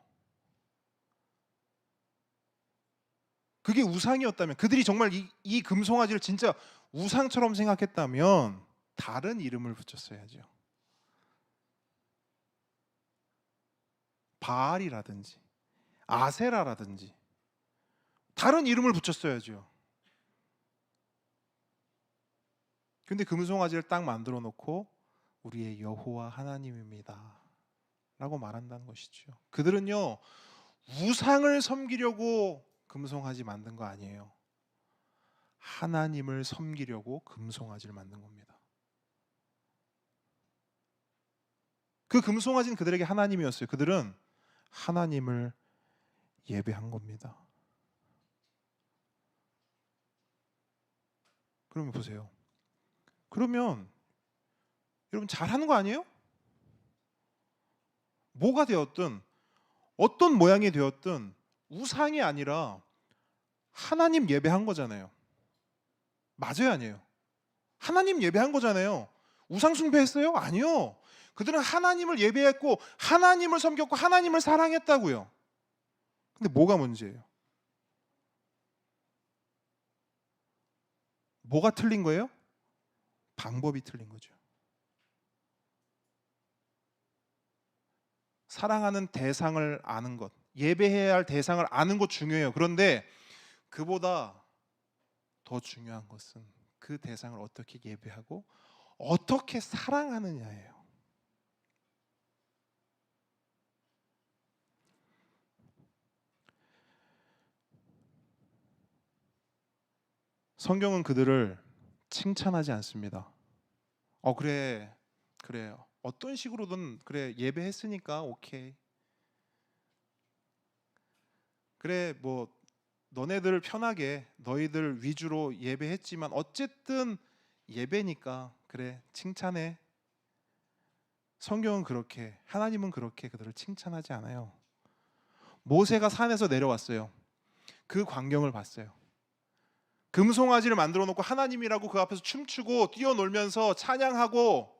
그게 우상이었다면, 그들이 정말 이 금송아지를 진짜 우상처럼 생각했다면 다른 이름을 붙였어야죠. 바알이라든지 아세라라든지 다른 이름을 붙였어야죠. 근데 금송아지를 딱 만들어 놓고 우리의 여호와 하나님입니다 라고 말한다는 것이죠. 그들은요 우상을 섬기려고 금송아지 만든 거 아니에요. 하나님을 섬기려고 금송아지를 만든 겁니다. 그 금송아지는 그들에게 하나님이었어요. 그들은 하나님을 예배한 겁니다. 그러면 보세요. 그러면 여러분 잘하는 거 아니에요? 뭐가 되었든 어떤 모양이 되었든 우상이 아니라 하나님 예배한 거잖아요. 맞아요, 아니에요? 하나님 예배한 거잖아요. 우상 숭배했어요? 아니요. 그들은 하나님을 예배했고 하나님을 섬겼고 하나님을 사랑했다고요. 근데 뭐가 문제예요? 뭐가 틀린 거예요? 방법이 틀린 거죠. 사랑하는 대상을 아는 것, 예배해야 할 대상을 아는 것 중요해요. 그런데 그보다 더 중요한 것은 그 대상을 어떻게 예배하고 어떻게 사랑하느냐예요. 성경은 그들을 칭찬하지 않습니다. 그래 어떤 식으로든 그래 예배했으니까 오케이. 그래 뭐 너네들 편하게 너희들 위주로 예배했지만 어쨌든 예배니까 그래 칭찬해. 성경은 그렇게, 하나님은 그렇게 그들을 칭찬하지 않아요. 모세가 산에서 내려왔어요. 그 광경을 봤어요. 금송아지를 만들어 놓고 하나님이라고 그 앞에서 춤추고 뛰어놀면서 찬양하고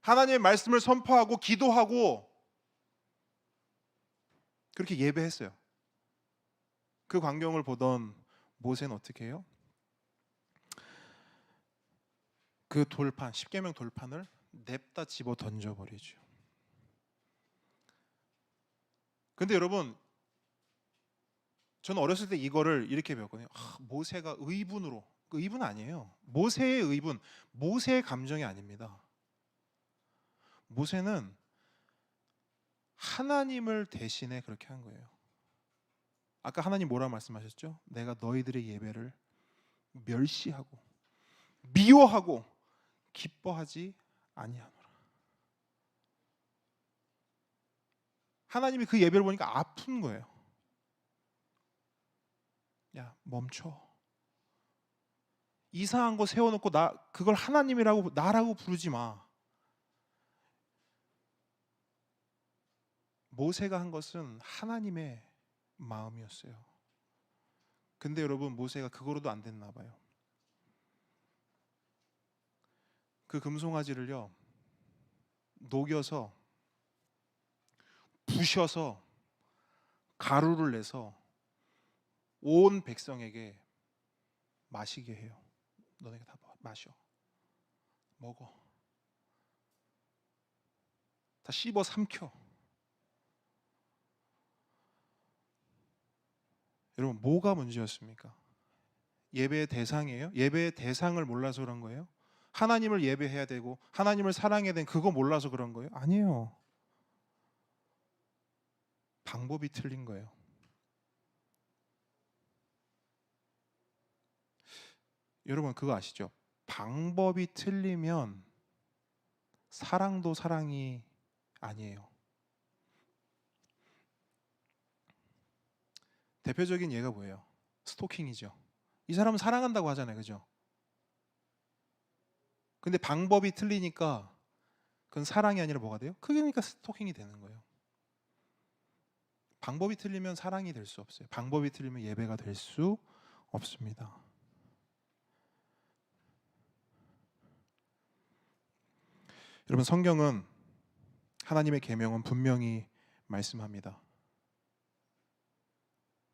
하나님의 말씀을 선포하고 기도하고 그렇게 예배했어요. 그 광경을 보던 모세는 어떻게 해요? 그 돌판, 십계명 돌판을 냅다 집어 던져버리죠. 근데 여러분 저는 어렸을 때 이거를 이렇게 배웠거든요. 모세가 의분으로 그 의분 아니에요. 모세의 의분, 모세의 감정이 아닙니다. 모세는 하나님을 대신해 그렇게 한 거예요. 아까 하나님 뭐라 말씀하셨죠? 내가 너희들의 예배를 멸시하고 미워하고 기뻐하지 아니하노라. 하나님이 그 예배를 보니까 아픈 거예요. 야, 멈춰. 이상한 거 세워놓고 그걸 하나님이라고 나라고 부르지 마. 모세가 한 것은 하나님의 마음이었어요. 근데 여러분, 모세가 그거로도 안 됐나 봐요. 그 금송아지를요, 녹여서 부셔서 가루를 내서 온 백성에게 마시게 해요. 너네가 다 마셔, 먹어, 다 씹어 삼켜. 여러분, 뭐가 문제였습니까? 예배의 대상이에요? 예배의 대상을 몰라서 그런 거예요? 하나님을 예배해야 되고 하나님을 사랑해야 되는 그거 몰라서 그런 거예요? 아니에요. 방법이 틀린 거예요. 여러분, 그거 아시죠? 방법이 틀리면 사랑도 사랑이 아니에요. 대표적인 예가 뭐예요? 스토킹이죠. 이 사람은 사랑한다고 하잖아요, 그죠? 근데 방법이 틀리니까 그건 사랑이 아니라 뭐가 돼요? 그러니까 스토킹이 되는 거예요. 방법이 틀리면 사랑이 될 수 없어요. 방법이 틀리면 예배가 될 수 없습니다. 여러분, 성경은 하나님의 계명은 분명히 말씀합니다.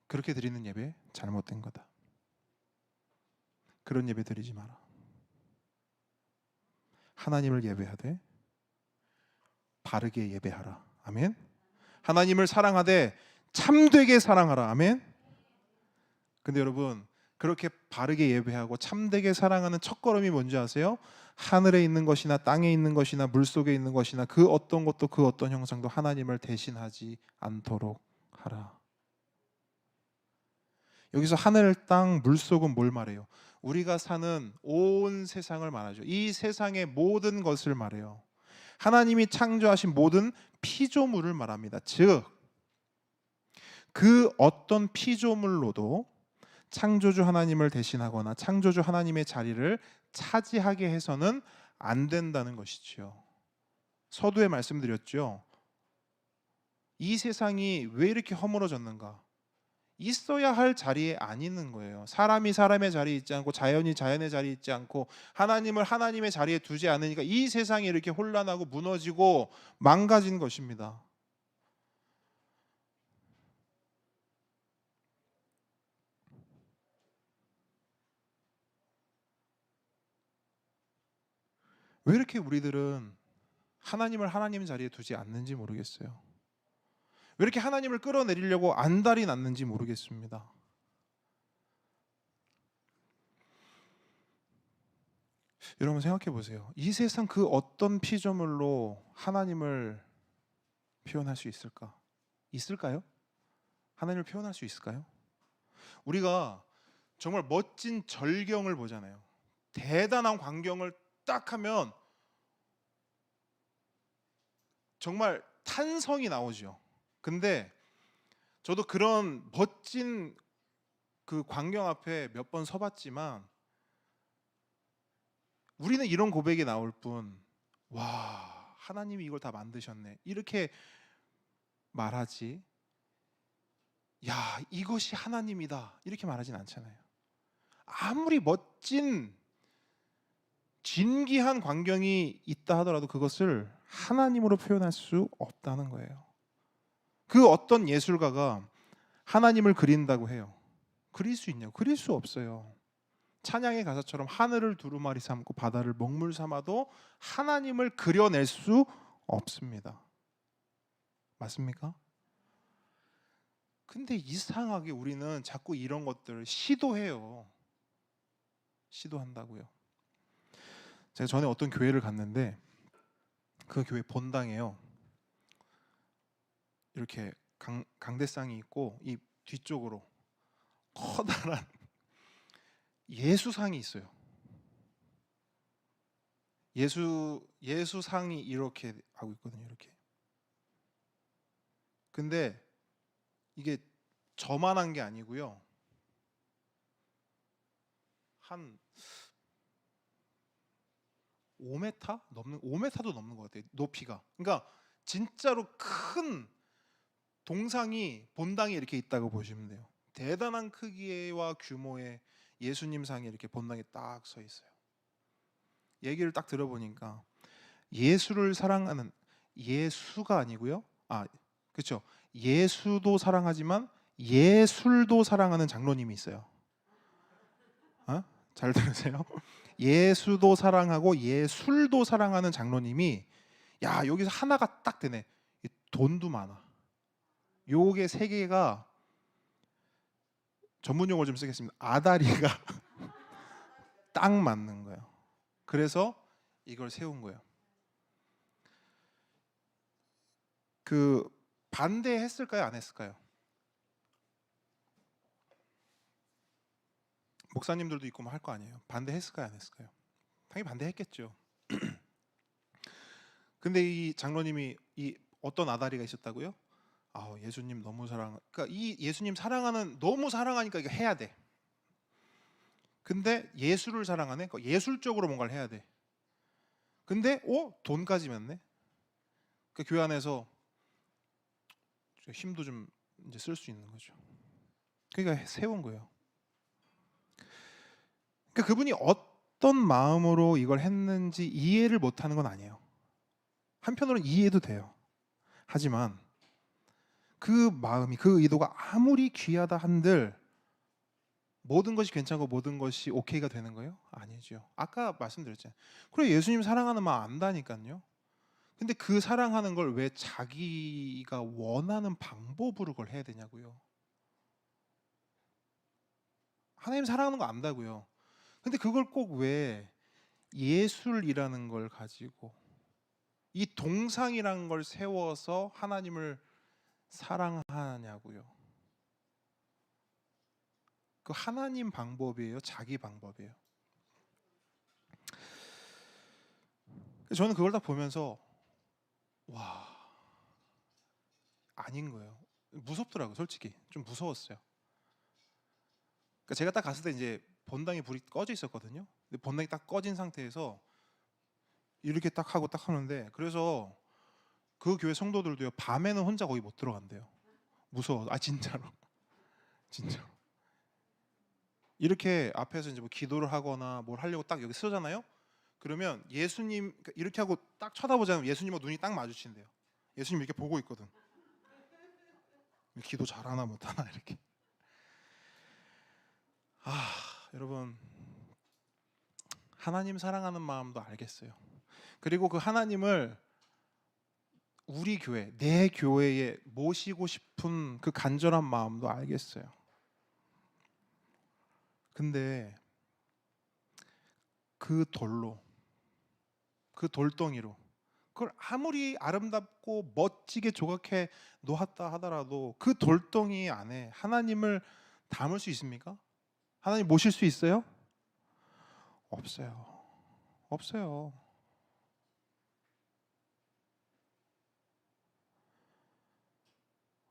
그렇게 드리는 예배 잘못된 거다. 그런 예배 드리지 마라. 하나님을 예배하되 바르게 예배하라. 아멘. 하나님을 사랑하되 참되게 사랑하라. 아멘. 근데 여러분, 그렇게 바르게 예배하고 참되게 사랑하는 첫걸음이 뭔지 아세요? 하늘에 있는 것이나 땅에 있는 것이나 물속에 있는 것이나 그 어떤 것도 그 어떤 형상도 하나님을 대신하지 않도록 하라. 여기서 하늘, 땅, 물속은 뭘 말해요? 우리가 사는 온 세상을 말하죠. 이 세상의 모든 것을 말해요. 하나님이 창조하신 모든 피조물을 말합니다. 즉, 그 어떤 피조물로도 창조주 하나님을 대신하거나 창조주 하나님의 자리를 차지하게 해서는 안 된다는 것이지요. 서두에 말씀드렸죠. 이 세상이 왜 이렇게 허물어졌는가? 있어야 할 자리에 안 있는 거예요. 사람이 사람의 자리에 있지 않고 자연이 자연의 자리에 있지 않고 하나님을 하나님의 자리에 두지 않으니까 이 세상이 이렇게 혼란하고 무너지고 망가진 것입니다. 왜 이렇게 우리들은 하나님을 하나님 자리에 두지 않는지 모르겠어요. 왜 이렇게 하나님을 끌어내리려고 안달이 났는지 모르겠습니다. 여러분, 생각해 보세요. 이 세상 그 어떤 피조물로 하나님을 표현할 수 있을까? 있을까요? 하나님을 표현할 수 있을까요? 우리가 정말 멋진 절경을 보잖아요. 대단한 광경을 딱 하면 정말 탄성이 나오죠. 근데 저도 그런 멋진 그 광경 앞에 몇 번 서봤지만 우리는 이런 고백이 나올 뿐, 와, 하나님이 이걸 다 만드셨네, 이렇게 말하지, 야, 이것이 하나님이다, 이렇게 말하진 않잖아요. 아무리 멋진 진기한 광경이 있다 하더라도 그것을 하나님으로 표현할 수 없다는 거예요. 그 어떤 예술가가 하나님을 그린다고 해요. 그릴 수 있냐고? 그릴 수 없어요. 찬양의 가사처럼 하늘을 두루마리 삼고 바다를 먹물 삼아도 하나님을 그려낼 수 없습니다. 맞습니까? 근데 이상하게 우리는 자꾸 이런 것들을 시도해요. 시도한다고요. 제가 전에 어떤 교회를 갔는데 그 교회 본당에요. 이렇게 강대상이 있고 이 뒤쪽으로 커다란 예수상이 있어요. 예수상이 이렇게 하고 있거든요. 이렇게. 근데 이게 저만한 게 아니고요. 한 5m도 넘는 것 같아요. 높이가. 그러니까 진짜로 큰 동상이 본당에 이렇게 있다고 보시면 돼요. 대단한 크기와 규모의 예수님 상이 이렇게 본당에 딱 서 있어요. 얘기를 딱 들어보니까 예수를 사랑하는 예수가 아니고요. 그렇죠. 예수도 사랑하지만 예술도 사랑하는 장로님이 있어요. 잘 들으세요? 예수도 사랑하고 예술도 사랑하는 장로님이 야 여기서 하나가 딱 되네. 돈도 많아. 요게 세 개가 전문 용어를 좀 쓰겠습니다. 아다리가 딱 맞는 거예요. 그래서 이걸 세운 거예요. 그 반대했을까요? 안 했을까요? 목사님들도 있고 뭐 할 거 아니에요. 반대했을까요? 안 했을까요? 당연히 반대했겠죠. 근데 이 장로님이 이 어떤 아다리가 있었다고요? 예수님 너무 그러니까 이 예수님 너무 사랑하니까 이거 해야 돼. 근데 예술을 사랑하네. 그러니까 예술적으로 뭔가를 해야 돼. 근데 돈까지 맺네. 그 교회 안에서 힘도 좀 이제 쓸 수 있는 거죠. 그러니까 세운 거예요. 그러니까 그분이 어떤 마음으로 이걸 했는지 이해를 못하는 건 아니에요. 한편으로는 이해도 돼요. 하지만 그 마음이 그 의도가 아무리 귀하다 한들 모든 것이 괜찮고 모든 것이 오케이가 되는 거예요? 아니죠. 아까 말씀드렸잖아요. 그래 예수님 사랑하는 마음 안다니까요. 근데 그 사랑하는 걸 왜 자기가 원하는 방법으로 그걸 해야 되냐고요. 하나님 사랑하는 거 안다고요. 근데 그걸 꼭 왜 예술이라는 걸 가지고 이 동상이라는 걸 세워서 하나님을 사랑하냐고요. 그 하나님 방법이에요? 자기 방법이에요? 저는 그걸 다 보면서 와 아닌 거예요. 무섭더라고요. 솔직히 좀 무서웠어요. 그러니까 제가 딱 갔을 때 이제 본당에 불이 꺼져 있었거든요. 근데 본당이 딱 꺼진 상태에서 이렇게 딱 하고 딱 하는데 그래서 그 교회 성도들도요 밤에는 혼자 거기 못 들어간대요. 무서워. 진짜로 진짜로. 이렇게 앞에서 이제 뭐 기도를 하거나 뭘 하려고 딱 여기 서잖아요. 그러면 예수님 이렇게 하고 딱 쳐다보자면 예수님하고 눈이 딱 마주친대요. 예수님 이렇게 보고 있거든. 기도 잘하나 못하나 이렇게. 여러분 하나님 사랑하는 마음도 알겠어요. 그리고 그 하나님을 우리 교회, 내 교회에 모시고 싶은 그 간절한 마음도 알겠어요. 근데 그 돌로, 그 돌덩이로 그걸 아무리 아름답고 멋지게 조각해 놓았다 하더라도 그 돌덩이 안에 하나님을 담을 수 있습니까? 하나님 모실 수 있어요? 없어요. 없어요.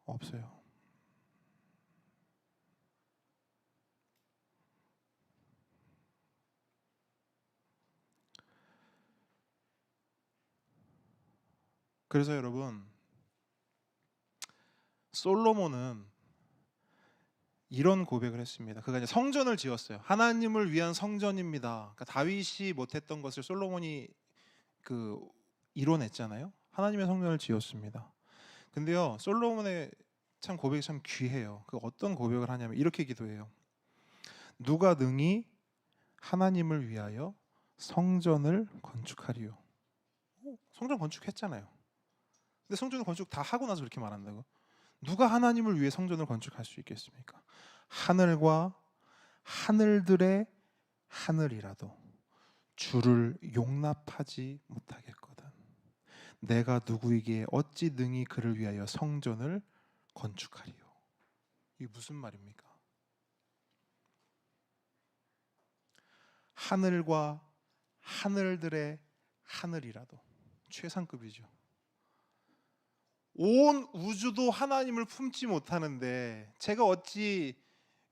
없어요. 그래서 여러분 솔로몬은 이런 고백을 했습니다. 그가 이제 성전을 지었어요. 하나님을 위한 성전입니다. 그러니까 다윗이 못했던 것을 솔로몬이 이뤄냈잖아요. 하나님의 성전을 지었습니다. 근데요 솔로몬의 참 고백이 참 귀해요. 그 어떤 고백을 하냐면 이렇게 기도해요. 누가 능히 하나님을 위하여 성전을 건축하리요. 성전 건축했잖아요. 근데 성전을 건축 다 하고 나서 그렇게 말한다고? 누가 하나님을 위해 성전을 건축할 수 있겠습니까? 하늘과 하늘들의 하늘이라도 주를 용납하지 못하겠거든. 내가 누구에게 어찌 능히 그를 위하여 성전을 건축하리요. 이게 무슨 말입니까? 하늘과 하늘들의 하늘이라도 최상급이죠. 온 우주도 하나님을 품지 못하는데 제가 어찌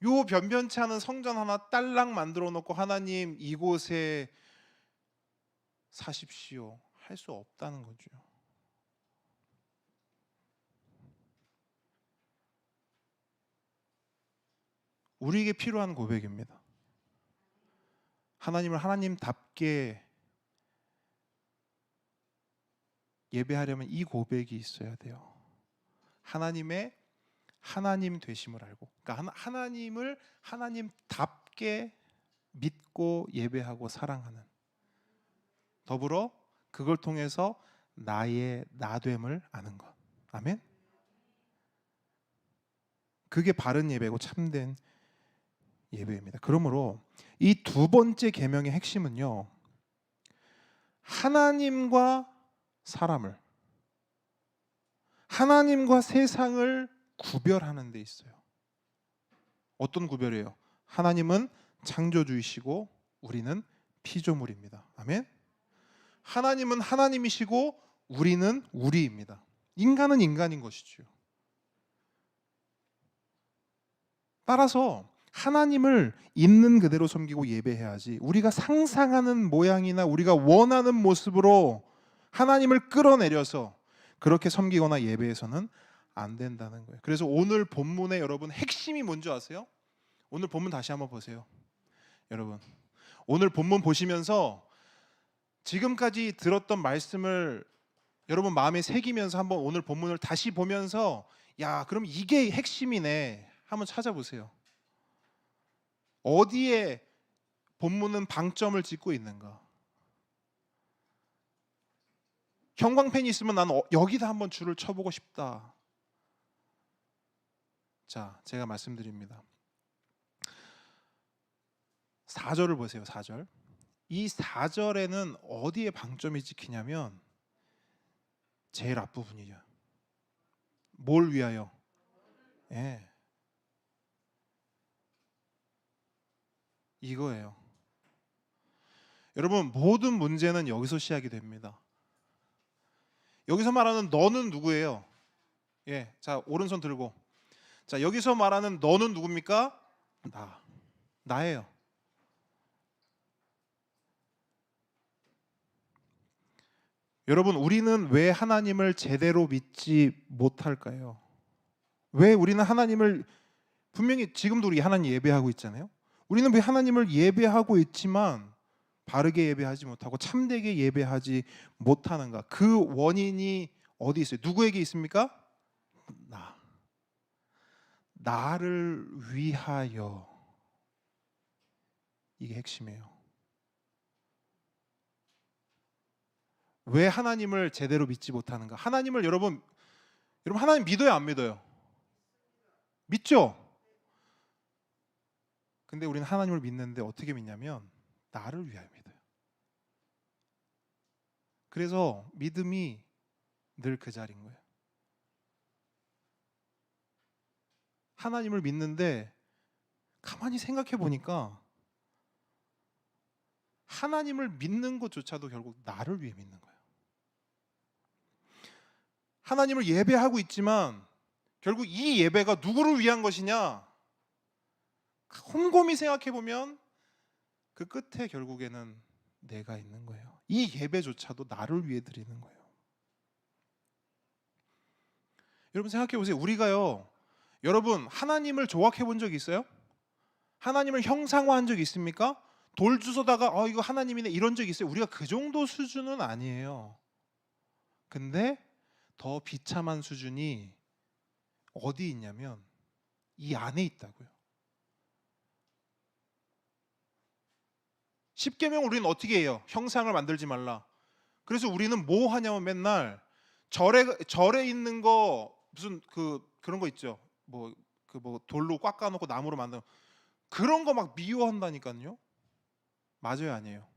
요 변변치 않은 성전 하나 딸랑 만들어 놓고 하나님 이곳에 사십시오 할 수 없다는 거죠. 우리에게 필요한 고백입니다. 하나님을 하나님답게 예배하려면 이 고백이 있어야 돼요. 하나님의 하나님 되심을 알고, 그러니까 하나님을 하나님답게 믿고 예배하고 사랑하는, 더불어 그걸 통해서 나의 나됨을 아는 것. 아멘. 그게 바른 예배고 참된 예배입니다. 그러므로 이 두 번째 계명의 핵심은요, 하나님과 사람을, 하나님과 세상을 구별하는 데 있어요. 어떤 구별이에요? 하나님은 창조주이시고 우리는 피조물입니다. 아멘. 하나님은 하나님이시고 우리는 우리입니다. 인간은 인간인 것이죠. 따라서 하나님을 있는 그대로 섬기고 예배해야지, 우리가 상상하는 모양이나 우리가 원하는 모습으로 하나님을 끌어내려서 그렇게 섬기거나 예배해서는 안 된다는 거예요. 그래서 오늘 본문의 여러분 핵심이 뭔지 아세요? 오늘 본문 다시 한번 보세요. 여러분 오늘 본문 보시면서 지금까지 들었던 말씀을 여러분 마음에 새기면서 한번 오늘 본문을 다시 보면서, 야, 그럼 이게 핵심이네 한번 찾아보세요. 어디에 본문은 방점을 찍고 있는가? 형광펜이 있으면 나는 여기다 한번 줄을 쳐보고 싶다. 자, 제가 말씀드립니다. 4절을 보세요. 4절. 이 4절에는 어디에 방점이 찍히냐면 제일 앞부분이죠. 뭘 위하여? 예. 이거예요. 여러분 모든 문제는 여기서 시작이 됩니다. 여기서 말하는 너는 누구예요? 예, 자 오른손 들고. 자 여기서 말하는 너는 누굽니까? 나예요. 여러분 우리는 왜 하나님을 제대로 믿지 못할까요? 왜 우리는 하나님을, 분명히 지금도 우리 하나님 예배하고 있잖아요. 우리는 왜 하나님을 예배하고 있지만 바르게 예배하지 못하고 참되게 예배하지 못하는가? 그 원인이 어디 있어요? 누구에게 있습니까? 나를 위하여. 이게 핵심이에요. 왜 하나님을 제대로 믿지 못하는가? 하나님을 여러분 하나님 믿어요, 안 믿어요? 믿죠? 근데 우리는 하나님을 믿는데 어떻게 믿냐면 나를 위하여 믿어요. 그래서 믿음이 늘 그 자리인 거예요. 하나님을 믿는데 가만히 생각해 보니까 하나님을 믿는 것조차도 결국 나를 위해 믿는 거예요. 하나님을 예배하고 있지만 결국 이 예배가 누구를 위한 것이냐? 곰곰이 생각해 보면 그 끝에 결국에는 내가 있는 거예요. 이 예배조차도 나를 위해 드리는 거예요. 여러분 생각해 보세요. 우리가요, 여러분 하나님을 조각해 본 적이 있어요? 하나님을 형상화한 적이 있습니까? 돌 주워다가 이거 하나님이네 이런 적이 있어요? 우리가 그 정도 수준은 아니에요. 근데 더 비참한 수준이 어디 있냐면 이 안에 있다고요. 십계명 우리는 어떻게 해요? 형상을 만들지 말라. 그래서 우리는 뭐 하냐면 맨날 절에 있는 거 무슨 그런 거 있죠. 뭐 돌로 꽉 까놓고 나무로 만든 그런 거 막 미워한다니까요. 맞아요, 아니에요?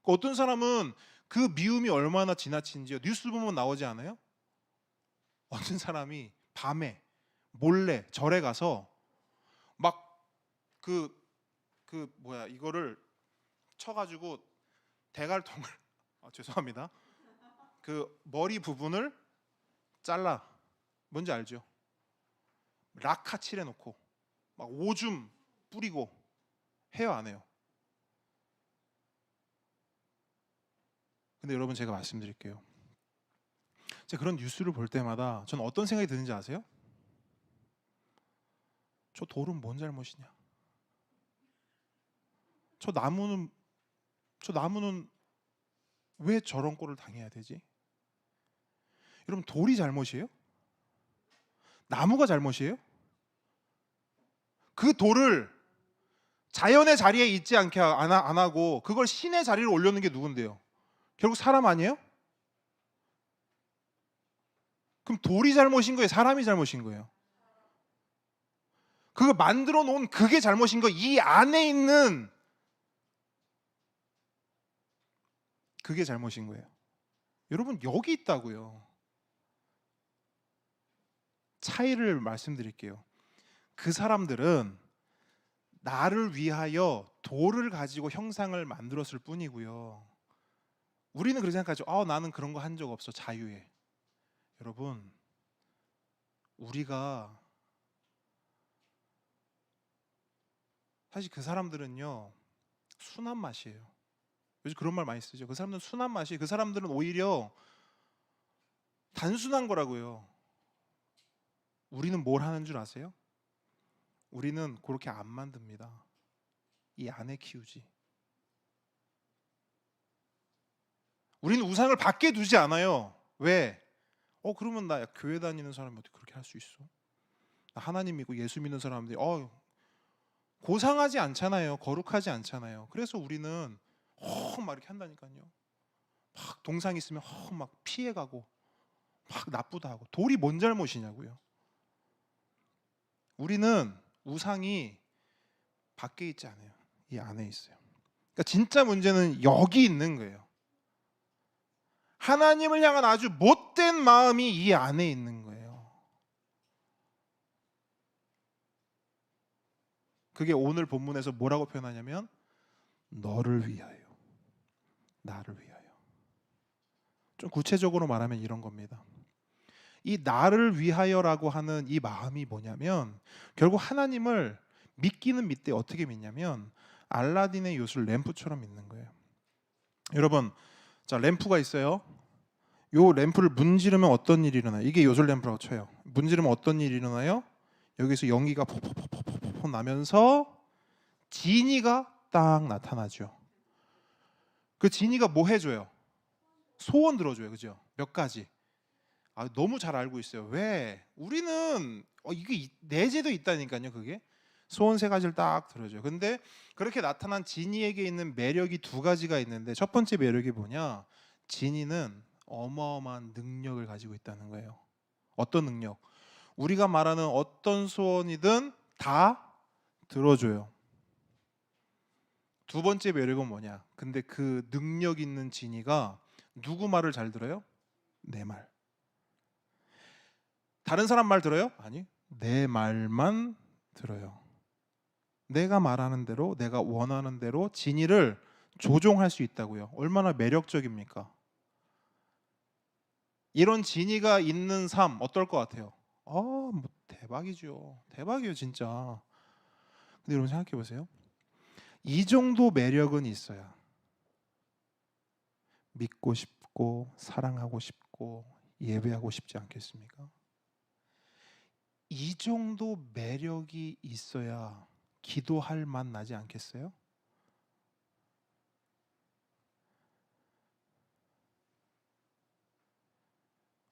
어떤 사람은 그 미움이 얼마나 지나친지요. 뉴스 보면 나오지 않아요? 어떤 사람이 밤에 몰래 절에 가서 막 이거를 쳐가지고 대갈통을 죄송합니다. 그 머리 부분을 잘라. 뭔지 알죠? 라카 칠해놓고 막 오줌 뿌리고 해요, 안 해요? 근데 여러분, 제가 말씀드릴게요. 제가 그런 뉴스를 볼 때마다 저는 어떤 생각이 드는지 아세요? 저 돌은 뭔 잘못이냐? 저 나무는 왜 저런 꼴을 당해야 되지? 여러분, 돌이 잘못이에요? 나무가 잘못이에요? 그 돌을 자연의 자리에 있지 않게 안 하고 그걸 신의 자리로 올려놓은 게 누군데요? 결국 사람 아니에요? 그럼 돌이 잘못인 거예요? 사람이 잘못인 거예요? 그거 만들어 놓은 그게 잘못인 거, 이 안에 있는 그게 잘못인 거예요. 여러분, 여기 있다고요. 차이를 말씀드릴게요. 그 사람들은 나를 위하여 돌을 가지고 형상을 만들었을 뿐이고요. 우리는 그렇게 생각하죠. 나는 그런 거 한 적 없어, 자유해. 여러분, 우리가 사실 그 사람들은요, 순한 맛이에요. 요즘 그런 말 많이 쓰죠. 그 사람들은 순한 맛이, 그 사람들은 오히려 단순한 거라고요. 우리는 뭘 하는 줄 아세요? 우리는 그렇게 안 만듭니다. 이 안에 키우지. 우리는 우상을 밖에 두지 않아요. 왜? 그러면 나 교회 다니는 사람이 어떻게 그렇게 할 수 있어? 나 하나님 믿고 예수 믿는 사람들이 고상하지 않잖아요. 거룩하지 않잖아요. 그래서 우리는 막 이렇게 한다니까요. 막 동상 있으면 막 피해가고 막 나쁘다 하고. 돌이 뭔 잘못이냐고요. 우리는 우상이 밖에 있지 않아요. 이 안에 있어요. 그러니까 진짜 문제는 여기 있는 거예요. 하나님을 향한 아주 못된 마음이 이 안에 있는 거예요. 그게 오늘 본문에서 뭐라고 표현하냐면 너를 위하여, 나를 위하여. 좀 구체적으로 말하면 이런 겁니다. 이 나를 위하여라고 하는 이 마음이 뭐냐면 결국 하나님을 믿기는 믿되 어떻게 믿냐면 알라딘의 요술 램프처럼 믿는 거예요. 여러분, 자, 램프가 있어요. 요 램프를 문지르면 어떤 일이 일어나요? 이게 요술 램프라고 쳐요. 문지르면 어떤 일이 일어나요? 여기서 연기가 폭폭폭폭폭 나면서 지니가 딱 나타나죠. 그 지니가 뭐 해줘요? 소원 들어줘요. 그죠? 몇 가지. 너무 잘 알고 있어요. 왜? 우리는 이게 내재도 있다니까요. 그게 소원 세 가지를 딱 들어줘요. 근데 그렇게 나타난 지니에게 있는 매력이 두 가지가 있는데 첫 번째 매력이 뭐냐? 지니는 어마어마한 능력을 가지고 있다는 거예요. 어떤 능력? 우리가 말하는 어떤 소원이든 다 들어줘요. 두 번째 매력은 뭐냐? 근데 그 능력 있는 지니가 누구 말을 잘 들어요? 내 말. 다른 사람 말 들어요? 아니, 내 말만 들어요. 내가 말하는 대로, 내가 원하는 대로 지니를 조종할 수 있다고요. 얼마나 매력적입니까? 이런 지니가 있는 삶 어떨 것 같아요? 뭐 대박이죠. 대박이에요, 진짜. 근데 여러분 생각해 보세요. 이 정도 매력은 있어야 믿고 싶고 사랑하고 싶고 예배하고 싶지 않겠습니까? 이 정도 매력이 있어야 기도할 맛 나지 않겠어요?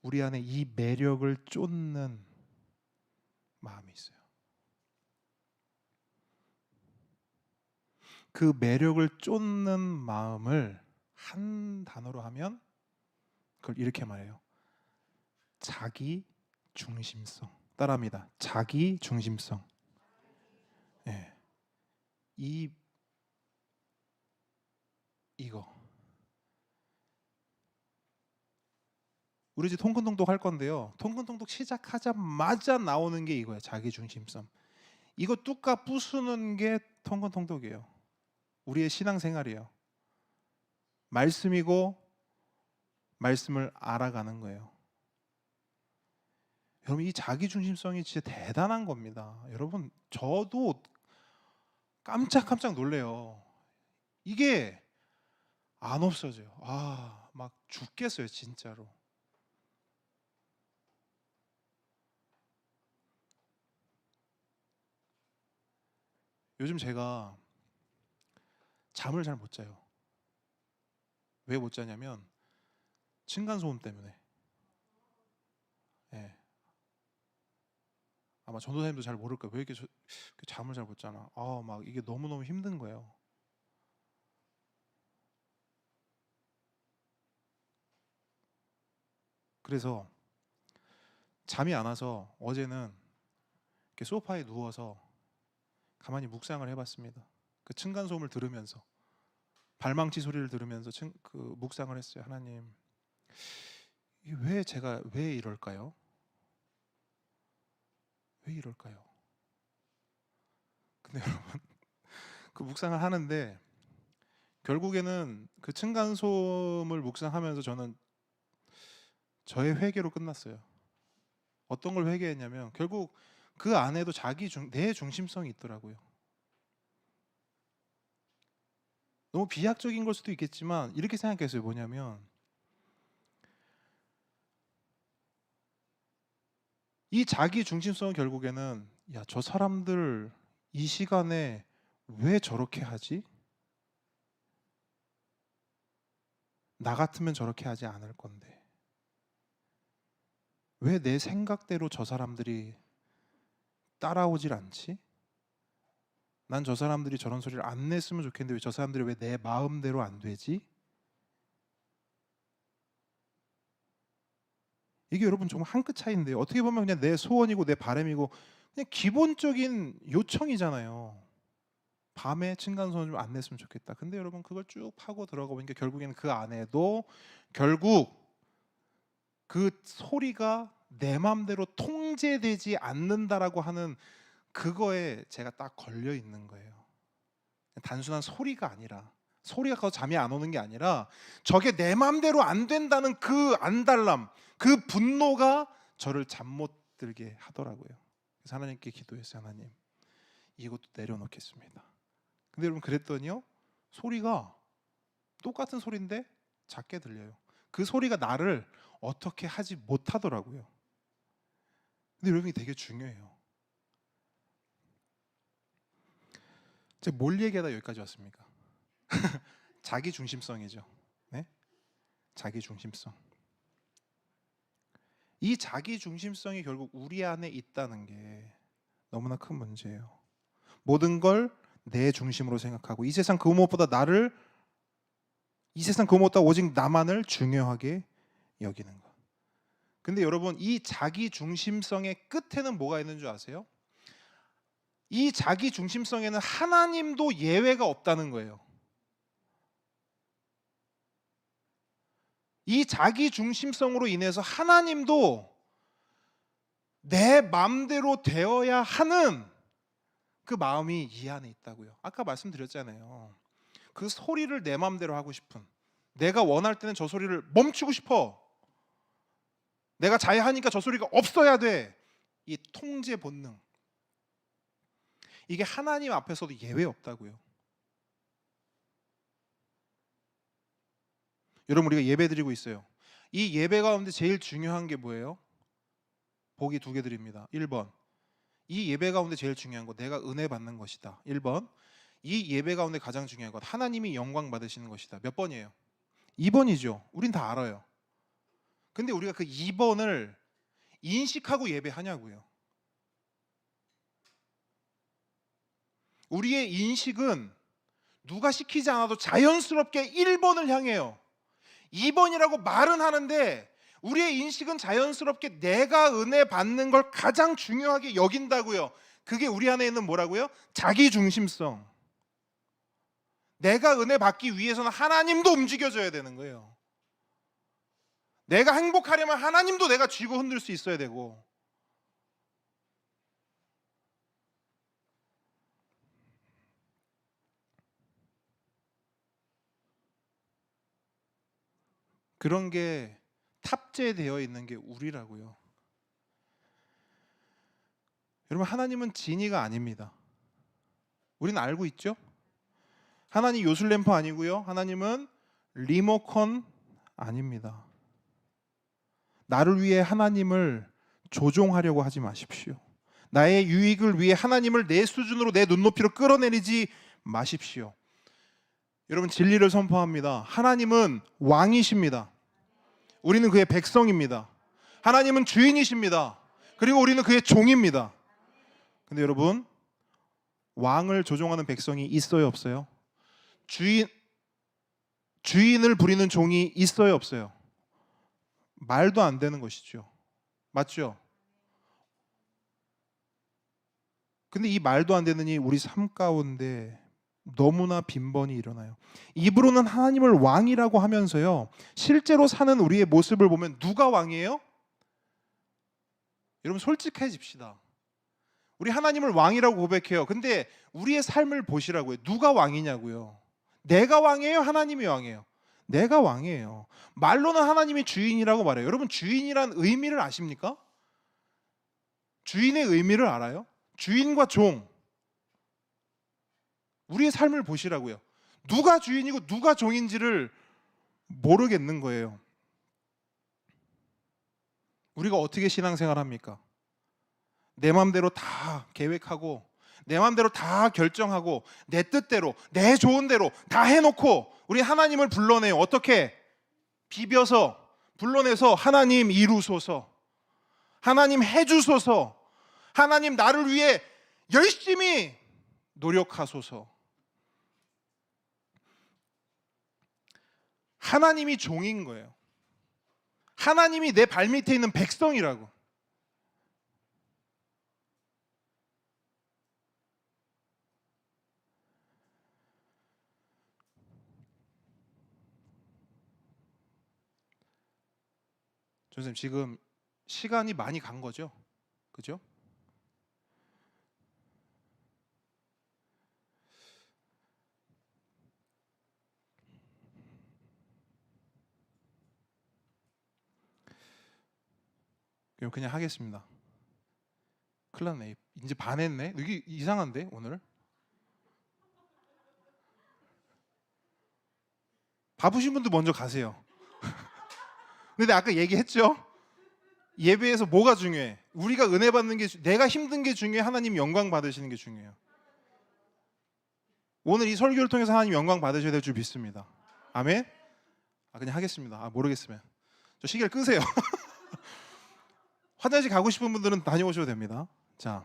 우리 안에 이 매력을 쫓는 마음이 있어요. 그 매력을 쫓는 마음을 한 단어로 하면 그걸 이렇게 말해요. 자기 중심성. 따라합니다. 자기 중심성. 이 이거. 우리 이제 통근통독 할 건데요. 통근통독 시작하자마자 나오는 게 이거예요. 자기중심성. 이거 뚜까 부수는 게 통근통독이에요. 우리의 신앙생활이에요. 말씀이고 말씀을 알아가는 거예요. 여러분, 이 자기중심성이 진짜 대단한 겁니다. 여러분, 저도 깜짝깜짝 놀래요. 이게 안 없어져요. 막 죽겠어요, 진짜로. 요즘 제가 잠을 잘 못 자요. 왜 못 자냐면 층간소음 때문에. 예. 아마 전도사님도 잘 모를 거예요. 왜 이렇게 잠을 잘 못 자나. 막 이게 너무너무 힘든 거예요. 그래서 잠이 안 와서 어제는 이렇게 소파에 누워서 가만히 묵상을 해봤습니다. 그 층간소음을 들으면서, 발망치 소리를 들으면서 묵상을 했어요. 하나님, 제가 왜 이럴까요? 왜 이럴까요? 근데 여러분, 그 묵상을 하는데 결국에는 그 층간소음을 묵상하면서 저는 저의 회개로 끝났어요. 어떤 걸 회개했냐면 결국 그 안에도 내 중심성이 있더라고요. 너무 비약적인 걸 수도 있겠지만 이렇게 생각했어요. 뭐냐면 이 자기 중심성은 결국에는 저 사람들 이 시간에 왜 저렇게 하지? 나 같으면 저렇게 하지 않을 건데 왜 내 생각대로 저 사람들이 따라오질 않지? 난 저 사람들이 저런 소리를 안 냈으면 좋겠는데 왜 저 사람들이 왜 내 마음대로 안 되지? 이게 여러분 정말 한 끗 차이인데요. 어떻게 보면 그냥 내 소원이고 내 바람이고 그냥 기본적인 요청이잖아요. 밤에 층간소음 좀 안 냈으면 좋겠다. 근데 여러분 그걸 쭉 파고 들어가 보니까 결국에는 그 안에도 결국 그 소리가 내 마음대로 통제되지 않는다라고 하는 그거에 제가 딱 걸려 있는 거예요. 단순한 소리가 아니라, 소리가 커서 잠이 안 오는 게 아니라 저게 내 마음대로 안 된다는 그 안달남, 그 분노가 저를 잠 못 들게 하더라고요. 그래서 하나님께 기도했어요. 하나님, 이것도 내려놓겠습니다. 근데 여러분 그랬더니요, 소리가 똑같은 소리인데 작게 들려요. 그 소리가 나를 어떻게 하지 못하더라고요. 근데 여러분 이게 되게 중요해요. 제가 뭘 얘기하다 여기까지 왔습니까? 자기 중심성이죠. 네? 자기 중심성. 이 자기 중심성이 결국 우리 안에 있다는 게 너무나 큰 문제예요. 모든 걸 내 중심으로 생각하고 이 세상 그 무엇보다 오직 나만을 중요하게 여기는 것. 근데 여러분, 이 자기 중심성의 끝에는 뭐가 있는 줄 아세요? 이 자기 중심성에는 하나님도 예외가 없다는 거예요. 이 자기 중심성으로 인해서 하나님도 내 마음대로 되어야 하는 그 마음이 이 안에 있다고요. 아까 말씀드렸잖아요. 그 소리를 내 마음대로 하고 싶은, 내가 원할 때는 저 소리를 멈추고 싶어, 내가 자해하니까 저 소리가 없어야 돼, 이 통제 본능, 이게 하나님 앞에서도 예외 없다고요. 여러분, 우리가 예배 드리고 있어요. 이 예배 가운데 제일 중요한 게 뭐예요? 보기 2개 드립니다. 1번, 이 예배 가운데 제일 중요한 거 내가 은혜 받는 것이다. 1번, 이 예배 가운데 가장 중요한 것 하나님이 영광 받으시는 것이다. 몇 번이에요? 2번이죠. 우린 다 알아요. 근데 우리가 그 2번을 인식하고 예배하냐고요. 우리의 인식은 누가 시키지 않아도 자연스럽게 1번을 향해요. 2번이라고 말은 하는데 우리의 인식은 자연스럽게 내가 은혜 받는 걸 가장 중요하게 여긴다고요. 그게 우리 안에 있는 뭐라고요? 자기 중심성. 내가 은혜 받기 위해서는 하나님도 움직여줘야 되는 거예요. 내가 행복하려면 하나님도 내가 쥐고 흔들 수 있어야 되고. 그런 게 탑재되어 있는 게 우리라고요. 여러분, 하나님은 지니가 아닙니다. 우리는 알고 있죠? 하나님 요술램프 아니고요. 하나님은 리모컨 아닙니다. 나를 위해 하나님을 조종하려고 하지 마십시오. 나의 유익을 위해 하나님을 내 수준으로, 내 눈높이로 끌어내리지 마십시오. 여러분, 진리를 선포합니다. 하나님은 왕이십니다. 우리는 그의 백성입니다. 하나님은 주인이십니다. 그리고 우리는 그의 종입니다. 근데 여러분, 왕을 조종하는 백성이 있어요, 없어요? 주인을 부리는 종이 있어요, 없어요? 말도 안 되는 것이죠. 맞죠? 근데 이 말도 안 되는 이 우리 삶 가운데 너무나 빈번히 일어나요. 입으로는 하나님을 왕이라고 하면서요, 실제로 사는 우리의 모습을 보면 누가 왕이에요? 여러분, 솔직해집시다. 우리 하나님을 왕이라고 고백해요. 근데 우리의 삶을 보시라고요. 누가 왕이냐고요. 내가 왕이에요? 하나님이 왕이에요? 내가 왕이에요. 말로는 하나님이 주인이라고 말해요. 여러분, 주인이란 의미를 아십니까? 주인의 의미를 알아요? 주인과 종, 우리의 삶을 보시라고요. 누가 주인이고 누가 종인지를 모르겠는 거예요. 우리가 어떻게 신앙생활 합니까? 내 마음대로 다 계획하고 내 마음대로 다 결정하고 내 뜻대로, 내 좋은 대로 다 해놓고 우리 하나님을 불러내요. 어떻게? 비벼서 불러내서 하나님 이루소서, 하나님 해주소서, 하나님 나를 위해 열심히 노력하소서. 하나님이 종인 거예요. 하나님이 내 발밑에 있는 백성이라고. 선생님, 지금 시간이 많이 간 거죠? 그죠? 그럼 그냥 하겠습니다. 큰일 났네. 이제 반 했네. 이게 이상한데 오늘? 바쁘신 분들 먼저 가세요. 근데 아까 얘기했죠? 예배에서 뭐가 중요해? 우리가 은혜 받는 게, 내가 힘든 게 중요해? 하나님 영광 받으시는 게 중요해요. 오늘 이 설교를 통해서 하나님 영광 받으셔야 될 줄 믿습니다. 아멘? 그냥 하겠습니다. 모르겠으면 저 시계를 끄세요. 화장실 가고 싶은 분들은 다녀오셔도 됩니다. 자,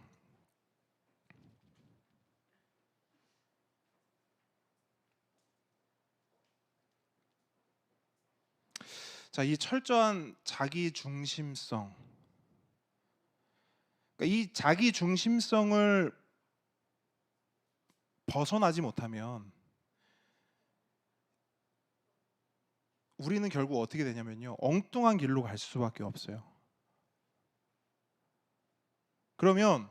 이 철저한 자기 중심성, 그러니까 이 자기 중심성을 벗어나지 못하면 우리는 결국 어떻게 되냐면요, 엉뚱한 길로 갈 수밖에 없어요. 그러면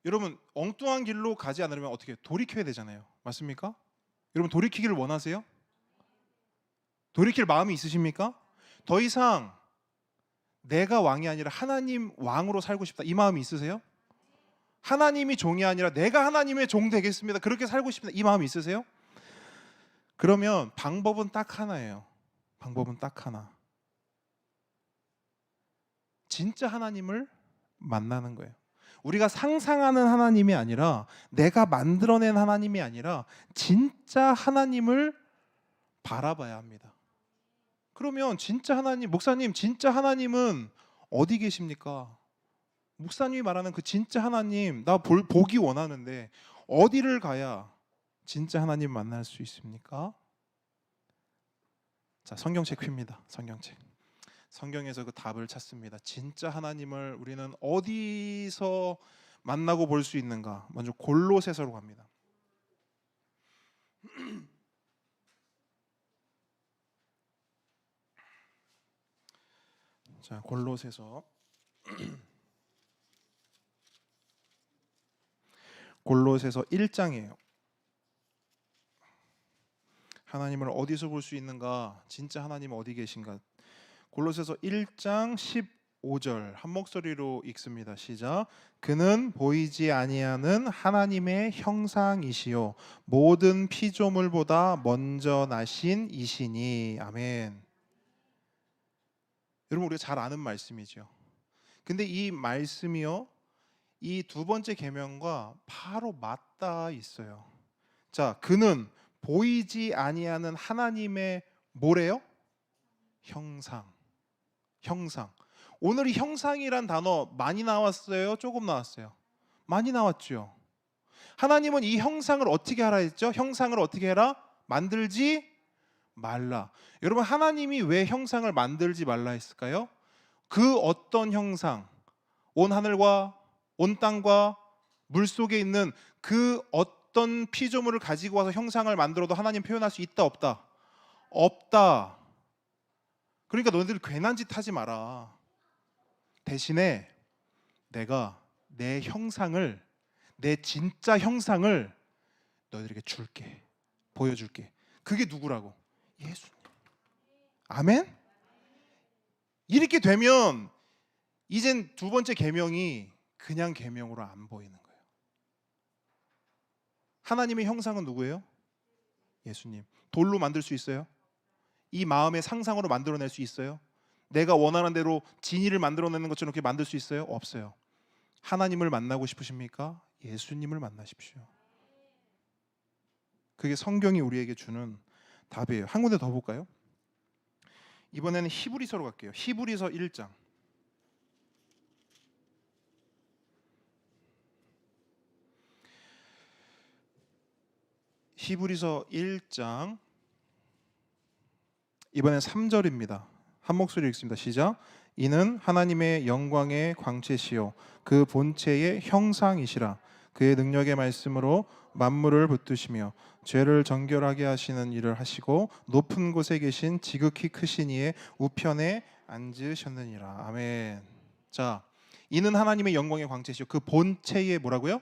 여러분, 엉뚱한 길로 가지 않으려면 어떻게 돌이켜야 되잖아요. 맞습니까? 여러분, 돌이키기를 원하세요? 돌이킬 마음이 있으십니까? 더 이상 내가 왕이 아니라 하나님 왕으로 살고 싶다, 이 마음이 있으세요? 하나님이 종이 아니라 내가 하나님의 종 되겠습니다, 그렇게 살고 싶다, 이 마음이 있으세요? 그러면 방법은 딱 하나예요. 방법은 딱 하나. 진짜 하나님을 만나는 거예요. 우리가 상상하는 하나님이 아니라, 내가 만들어낸 하나님이 아니라 진짜 하나님을 바라봐야 합니다. 그러면 진짜 하나님, 목사님, 진짜 하나님은 어디 계십니까? 목사님이 말하는 그 진짜 하나님, 나 보기 원하는데 어디를 가야 진짜 하나님 만날 수 있습니까? 자, 성경책 핍니다. 성경책. 성경에서 그 답을 찾습니다. 진짜 하나님을 우리는 어디서 만나고 볼 수 있는가? 먼저 골로새서로 갑니다. 자, 골로새서 골로새서 1장이에요. 하나님을 어디서 볼 수 있는가? 진짜 하나님 어디 계신가? 골로새서 1장 15절 한 목소리로 읽습니다. 시작. 그는 보이지 아니하는 하나님의 형상이시요 모든 피조물보다 먼저 나신 이시니. 아멘. 여러분, 우리가 잘 아는 말씀이죠. 근데 이 말씀이요, 이 두 번째 계명과 바로 맞닿아 있어요. 자, 그는 보이지 아니하는 하나님의 뭐래요? 형상. 형상. 오늘 이 형상이란 단어 많이 나왔어요? 조금 나왔어요? 많이 나왔죠. 하나님은 이 형상을 어떻게 하라 했죠? 형상을 어떻게 해라? 만들지 말라. 여러분, 하나님이 왜 형상을 만들지 말라 했을까요? 그 어떤 형상, 온 하늘과 온 땅과 물 속에 있는 그 어떤 피조물을 가지고 와서 형상을 만들어도 하나님 표현할 수 있다 없다? 없다. 그러니까 너희들 괜한 짓 하지 마라. 대신에 내가 내 형상을, 내 진짜 형상을 너희들에게 줄게. 보여줄게. 그게 누구라고? 예수님. 아멘? 이렇게 되면 이젠 두 번째 계명이 그냥 계명으로 안 보이는 거예요. 하나님의 형상은 누구예요? 예수님. 돌로 만들 수 있어요? 이 마음의 상상으로 만들어낼 수 있어요? 내가 원하는 대로 진이를 만들어내는 것처럼 그렇게 만들 수 있어요? 없어요. 하나님을 만나고 싶으십니까? 예수님을 만나십시오. 그게 성경이 우리에게 주는 답이에요. 한 군데 더 볼까요? 이번에는 히브리서로 갈게요. 히브리서 1장. 히브리서 1장 이번엔 3절입니다. 한 목소리 읽습니다. 시작. 이는 하나님의 영광의 광채시요 그 본체의 형상이시라. 그의 능력의 말씀으로 만물을 붙드시며 죄를 정결하게 하시는 일을 하시고 높은 곳에 계신 지극히 크신 이의 우편에 앉으셨느니라. 아멘. 자, 이는 하나님의 영광의 광채시요 그 본체의 뭐라고요?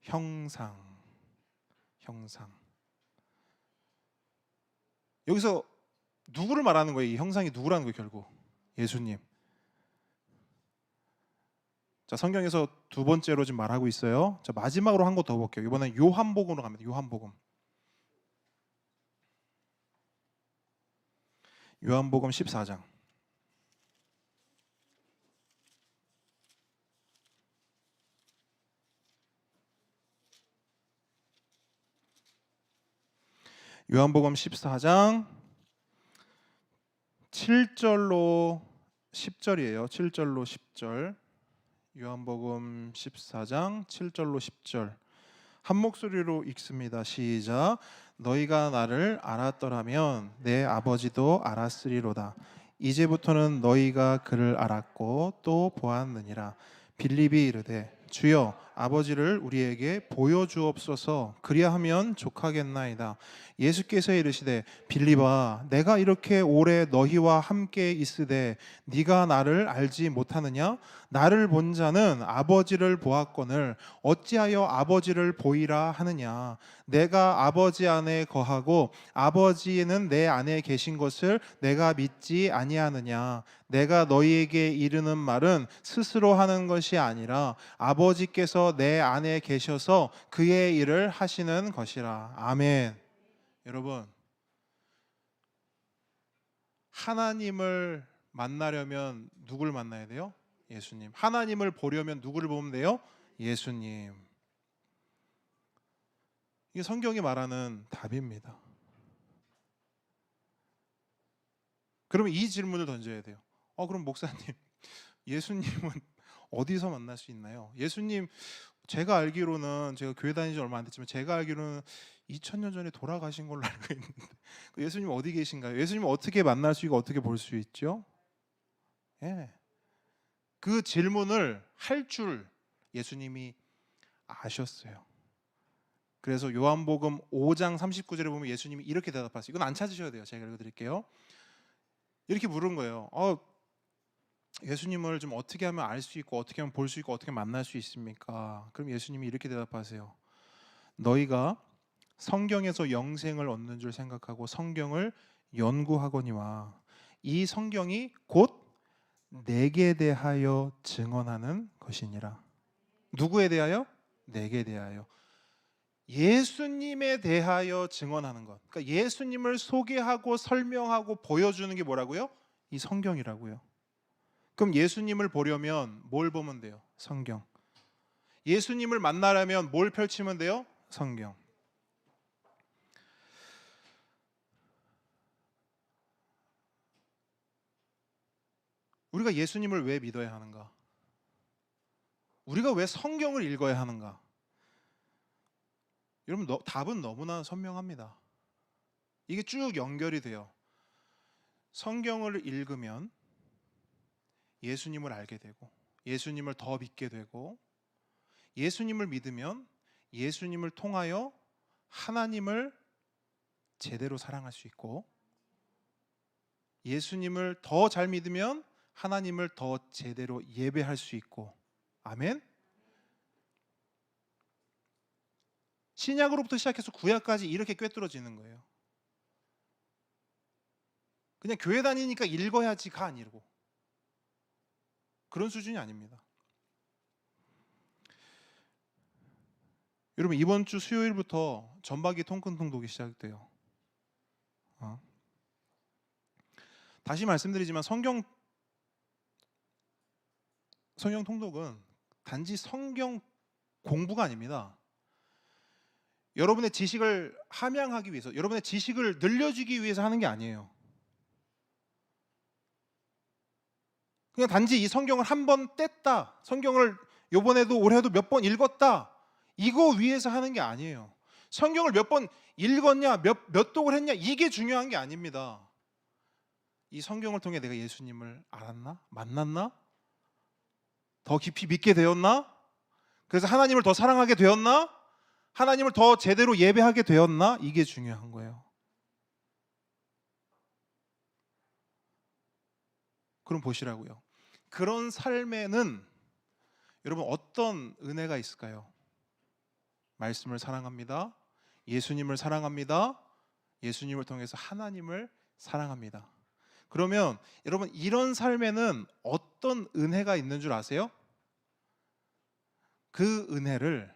형상. 형상. 여기서 누구를 말하는 거예요? 이 형상이 누구라는 거예요? 결국 예수님. 자, 성경에서 두 번째로 지금 말하고 있어요. 자, 마지막으로 한 거 더 볼게요. 이번엔 요한복음으로 갑니다. 요한복음. 요한복음 14장. 요한복음 14장 7절로 10절이에요. 7절로 10절. 요한복음 14장 7절로 10절. 한 목소리로 읽습니다. 시작. 너희가 나를 알았더라면 내 아버지도 알았으리로다. 이제부터는 너희가 그를 알았고 또 보았느니라. 빌립이 이르되 주여 아버지를 우리에게 보여주옵소서. 그리하면 족하겠나이다. 예수께서 이르시되 빌립아 내가 이렇게 오래 너희와 함께 있으되 네가 나를 알지 못하느냐? 나를 본 자는 아버지를 보았거늘 어찌하여 아버지를 보이라 하느냐? 내가 아버지 안에 거하고 아버지는 내 안에 계신 것을 내가 믿지 아니하느냐? 내가 너희에게 이르는 말은 스스로 하는 것이 아니라 아버지께서 내 안에 계셔서 그의 일을 하시는 것이라. 아멘. 여러분, 하나님을 만나려면 누굴 만나야 돼요? 예수님. 하나님을 보려면 누구를 보면 돼요? 예수님. 이게 성경이 말하는 답입니다. 그러면 이 질문을 던져야 돼요. 그럼 목사님, 예수님은 어디서 만날 수 있나요? 예수님, 제가 알기로는, 제가 교회 다닌 지 얼마 안 됐지만 제가 알기로는 2000년 전에 돌아가신 걸로 알고 있는데 예수님 어디 계신가요? 예수님 어떻게 만날 수 있고 어떻게 볼 수 있죠? 예. 그 질문을 할 줄 예수님이 아셨어요. 그래서 요한복음 5장 39절에 보면 예수님이 이렇게 대답하세요. 이건 안 찾으셔야 돼요. 제가 읽어드릴게요. 이렇게 물은 거예요. 예수님을 좀 어떻게 하면 알 수 있고 어떻게 하면 볼 수 있고 어떻게 만날 수 있습니까? 그럼 예수님이 이렇게 대답하세요. 너희가 성경에서 영생을 얻는 줄 생각하고 성경을 연구하거니와 이 성경이 곧 내게 대하여 증언하는 것이니라. 누구에 대하여? 내게 대하여. 예수님에 대하여 증언하는 것. 그러니까 예수님을 소개하고 설명하고 보여주는 게 뭐라고요? 이 성경이라고요. 그럼 예수님을 보려면 뭘 보면 돼요? 성경. 예수님을 만나려면 뭘 펼치면 돼요? 성경. 우리가 예수님을 왜 믿어야 하는가? 우리가 왜 성경을 읽어야 하는가? 여러분 답은 너무나 선명합니다. 이게 쭉 연결이 돼요. 성경을 읽으면 예수님을 알게 되고 예수님을 더 믿게 되고 예수님을 믿으면 예수님을 통하여 하나님을 제대로 사랑할 수 있고 예수님을 더 잘 믿으면 하나님을 더 제대로 예배할 수 있고 아멘? 신약으로부터 시작해서 구약까지 이렇게 꿰뚫어지는 거예요. 그냥 교회 다니니까 읽어야지가 아니고 그런 수준이 아닙니다. 여러분 이번 주 수요일부터 전박이 통큰통독이 시작돼요. 다시 말씀드리지만 성경 통독은 단지 성경 공부가 아닙니다. 여러분의 지식을 함양하기 위해서, 여러분의 지식을 늘려주기 위해서 하는 게 아니에요. 그냥 단지 이 성경을 한 번 뗐다, 성경을 요번에도 올해도 몇 번 읽었다, 이거 위해서 하는 게 아니에요. 성경을 몇 번 읽었냐, 몇 독을 했냐, 이게 중요한 게 아닙니다. 이 성경을 통해 내가 예수님을 알았나? 만났나? 더 깊이 믿게 되었나? 그래서 하나님을 더 사랑하게 되었나? 하나님을 더 제대로 예배하게 되었나? 이게 중요한 거예요. 그럼 보시라고요. 그런 삶에는 여러분 어떤 은혜가 있을까요? 말씀을 사랑합니다. 예수님을 사랑합니다. 예수님을 통해서 하나님을 사랑합니다. 그러면 여러분 이런 삶에는 어떤 은혜가 있는 줄 아세요? 그 은혜를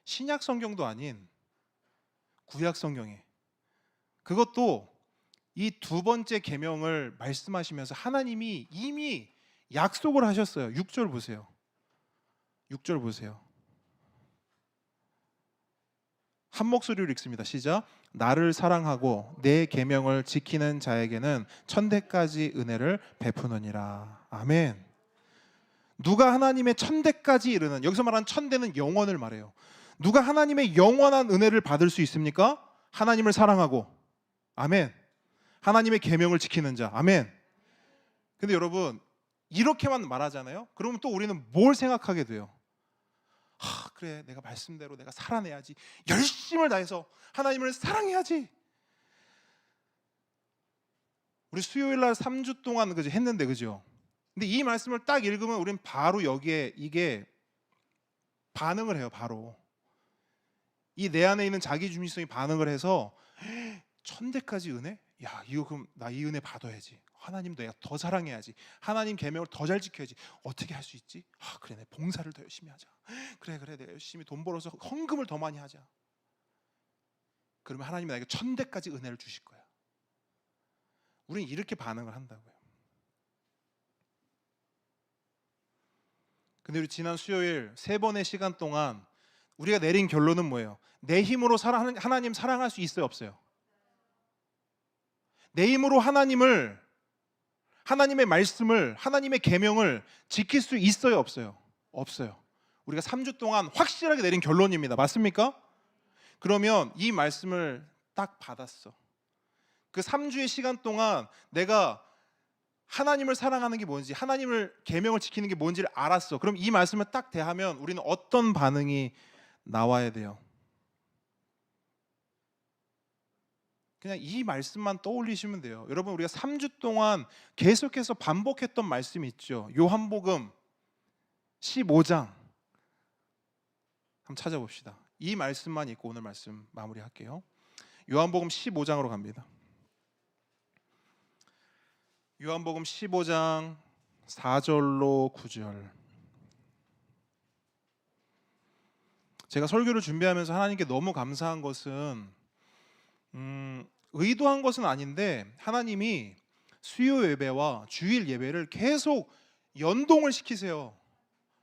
신약 성경도 아닌 구약 성경에, 그것도 이 두 번째 계명을 말씀하시면서 하나님이 이미 약속을 하셨어요. 6절 보세요. 6절 보세요. 한 목소리로 읽습니다. 시작. 나를 사랑하고 내 계명을 지키는 자에게는 천대까지 은혜를 베푸느니라. 아멘. 누가 하나님의 천대까지 이르는, 여기서 말하는 천대는 영원을 말해요. 누가 하나님의 영원한 은혜를 받을 수 있습니까? 하나님을 사랑하고, 아멘, 하나님의 계명을 지키는 자, 아멘. 근데 여러분 이렇게만 말하잖아요. 그러면 또 우리는 뭘 생각하게 돼요? 그래, 내가 말씀대로 내가 살아내야지, 열심을 다해서 하나님을 사랑해야지. 우리 수요일 날 3주 동안 했는데, 그죠? 근데 이 말씀을 딱 읽으면 우리는 바로 여기에 이게 반응을 해요. 바로 이 내 안에 있는 자기 중심성이 반응을 해서 천대까지 은혜? 야, 이거 그럼 나 이 은혜 받아야지. 하나님도 내가 더 사랑해야지. 하나님 계명을 더 잘 지켜야지. 어떻게 할 수 있지? 그래, 내 봉사를 더 열심히 하자. 그래, 내가 열심히 돈 벌어서 헌금을 더 많이 하자. 그러면 하나님이 나에게 천대까지 은혜를 주실 거야. 우리는 이렇게 반응을 한다고요. 근데 우리 지난 수요일 3번의 시간 동안 우리가 내린 결론은 뭐예요? 내 힘으로 하나님 사랑할 수 있어요, 없어요? 내 힘으로 하나님의 말씀을, 하나님의 계명을 지킬 수 있어요, 없어요? 없어요. 우리가 3주 동안 확실하게 내린 결론입니다. 맞습니까? 그러면 이 말씀을 딱 받았어. 그 3주의 시간 동안 내가 하나님을 사랑하는 게 뭔지, 하나님을 계명을 지키는 게 뭔지를 알았어. 그럼 이 말씀을 딱 대하면 우리는 어떤 반응이 나와야 돼요? 그냥 이 말씀만 떠올리시면 돼요. 여러분, 우리가 3주 동안 계속해서 반복했던 말씀이 있죠. 요한복음 15장 한번 찾아봅시다. 이 말씀만 읽고 오늘 말씀 마무리할게요. 요한복음 15장으로 갑니다. 요한복음 15장 4절로 9절. 제가 설교를 준비하면서 하나님께 너무 감사한 것은 의도한 것은 아닌데 하나님이 수요 예배와 주일 예배를 계속 연동을 시키세요.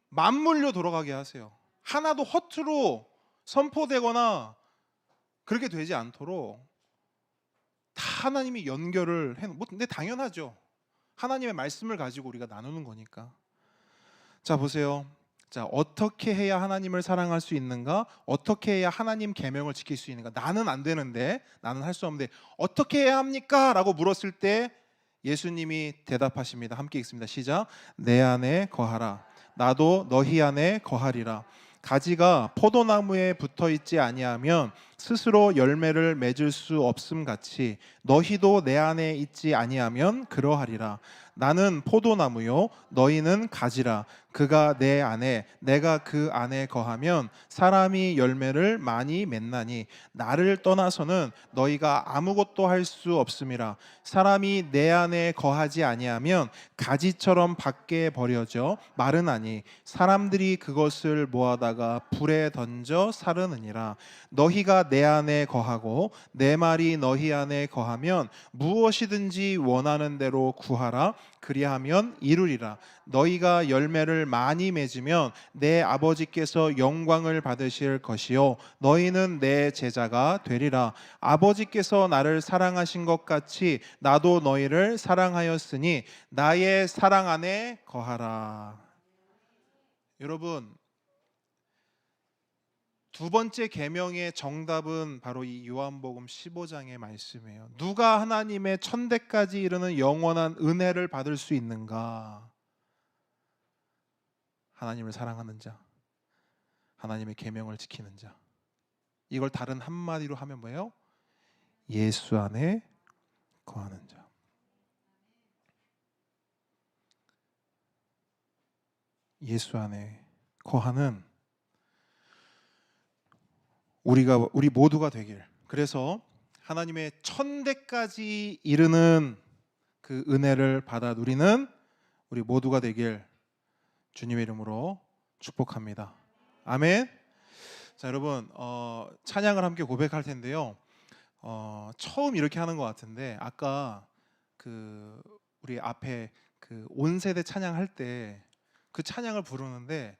맞물려 돌아가게 하세요. 하나도 허투루 선포되거나 그렇게 되지 않도록 다 하나님이 연결을 해. 근데 당연하죠. 하나님의 말씀을 가지고 우리가 나누는 거니까. 자, 보세요. 자, 어떻게 해야 하나님을 사랑할 수 있는가? 어떻게 해야 하나님 계명을 지킬 수 있는가? 나는 안 되는데, 나는 할 수 없는데 어떻게 해야 합니까? 라고 물었을 때 예수님이 대답하십니다. 함께 읽습니다. 시작. 내 안에 거하라. 나도 너희 안에 거하리라. 가지가 포도나무에 붙어 있지 아니하면 스스로 열매를 맺을 수 없음 같이 너희도 내 안에 있지 아니하면 그러하리라. 나는 포도나무요 너희는 가지라. 그가 내 안에 내가 그 안에 거하면 사람이 열매를 많이 맺나니 나를 떠나서는 너희가 아무것도 할 수 없음이라. 사람이 내 안에 거하지 아니하면 가지처럼 밖에 버려져 마르나니 사람들이 그것을 모아다가 불에 던져 사르느니라. 너희가 내 안에 거하고 내 말이 너희 안에 거하면 무엇이든지 원하는 대로 구하라. 그리하면 이루리라. 너희가 열매를 많이 맺으면 내 아버지께서 영광을 받으실 것이요 너희는 내 제자가 되리라. 아버지께서 나를 사랑하신 것 같이 나도 너희를 사랑하였으니 나의 사랑 안에 거하라. 여러분, 두 번째 계명의 정답은 바로 이 요한복음 15장의 말씀이에요. 누가 하나님의 천대까지 이르는 영원한 은혜를 받을 수 있는가? 하나님을 사랑하는 자, 하나님의 계명을 지키는 자. 이걸 다른 한마디로 하면 뭐예요? 예수 안에 거하는 자. 예수 안에 거하는 우리 모두가 되길. 그래서 하나님의 천대까지 이르는 그 은혜를 받아 누리는 우리 모두가 되길 주님의 이름으로 축복합니다. 아멘. 자, 여러분, 찬양을 함께 고백할 텐데요. 처음 이렇게 하는 것 같은데 아까 우리 앞에 온 세대 찬양할 때 그 찬양을 부르는데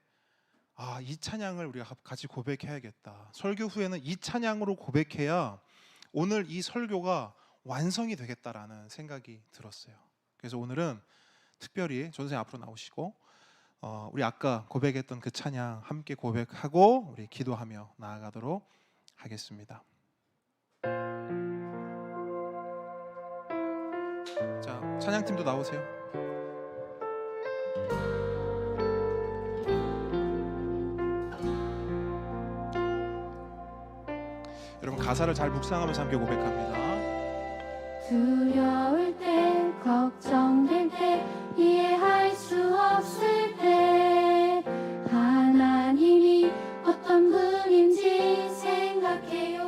이 찬양을 우리가 같이 고백해야겠다. 설교 후에는 이 찬양으로 고백해야 오늘 이 설교가 완성이 되겠다라는 생각이 들었어요. 그래서 오늘은 특별히 전선생 앞으로 나오시고 우리 아까 고백했던 그 찬양 함께 고백하고 우리 기도하며 나아가도록 하겠습니다. 자, 찬양팀도 나오세요. 여러분, 가사를 잘 묵상하면서 함께 고백합니다. 두려울 때 걱정될 때 이해할 수 없을 때 하나님이 어떤 분인지 생각해요.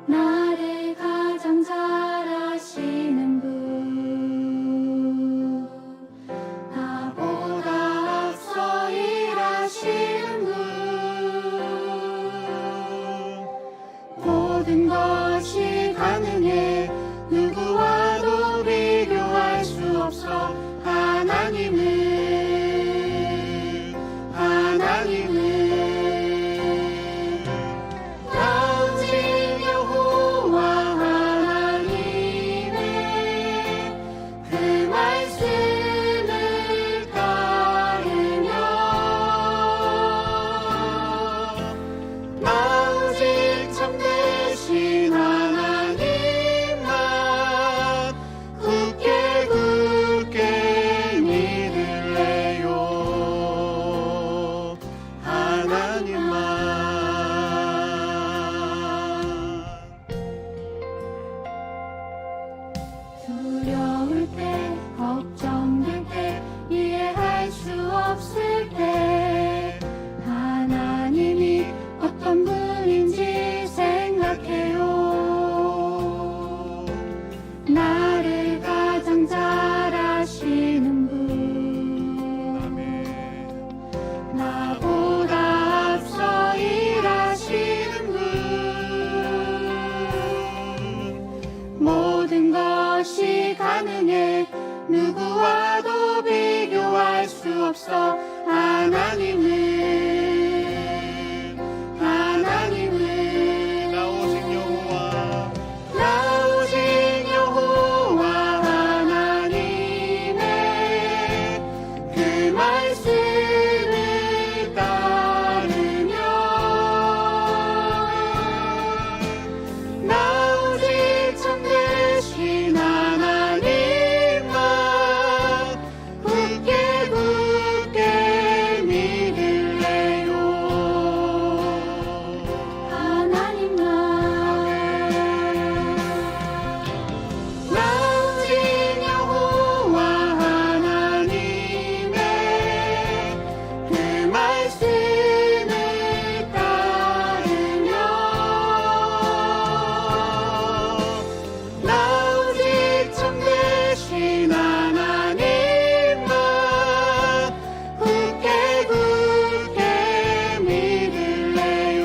나를 가장 잘 아시는 분, 나보다 앞서 일하시는 분, 모든 것이 가능해 누구와 없어 하나님은 나 오직 여호와 나 오직 여호와 하나님의 그 말씀을 따르며 나 오직 참되신 하나님만 굳게 믿을래요. 하나님만 나 오직 여호와 하나님의 그 말씀을 따르며 나 오직 참되신 하나님만 굳게 믿을래요.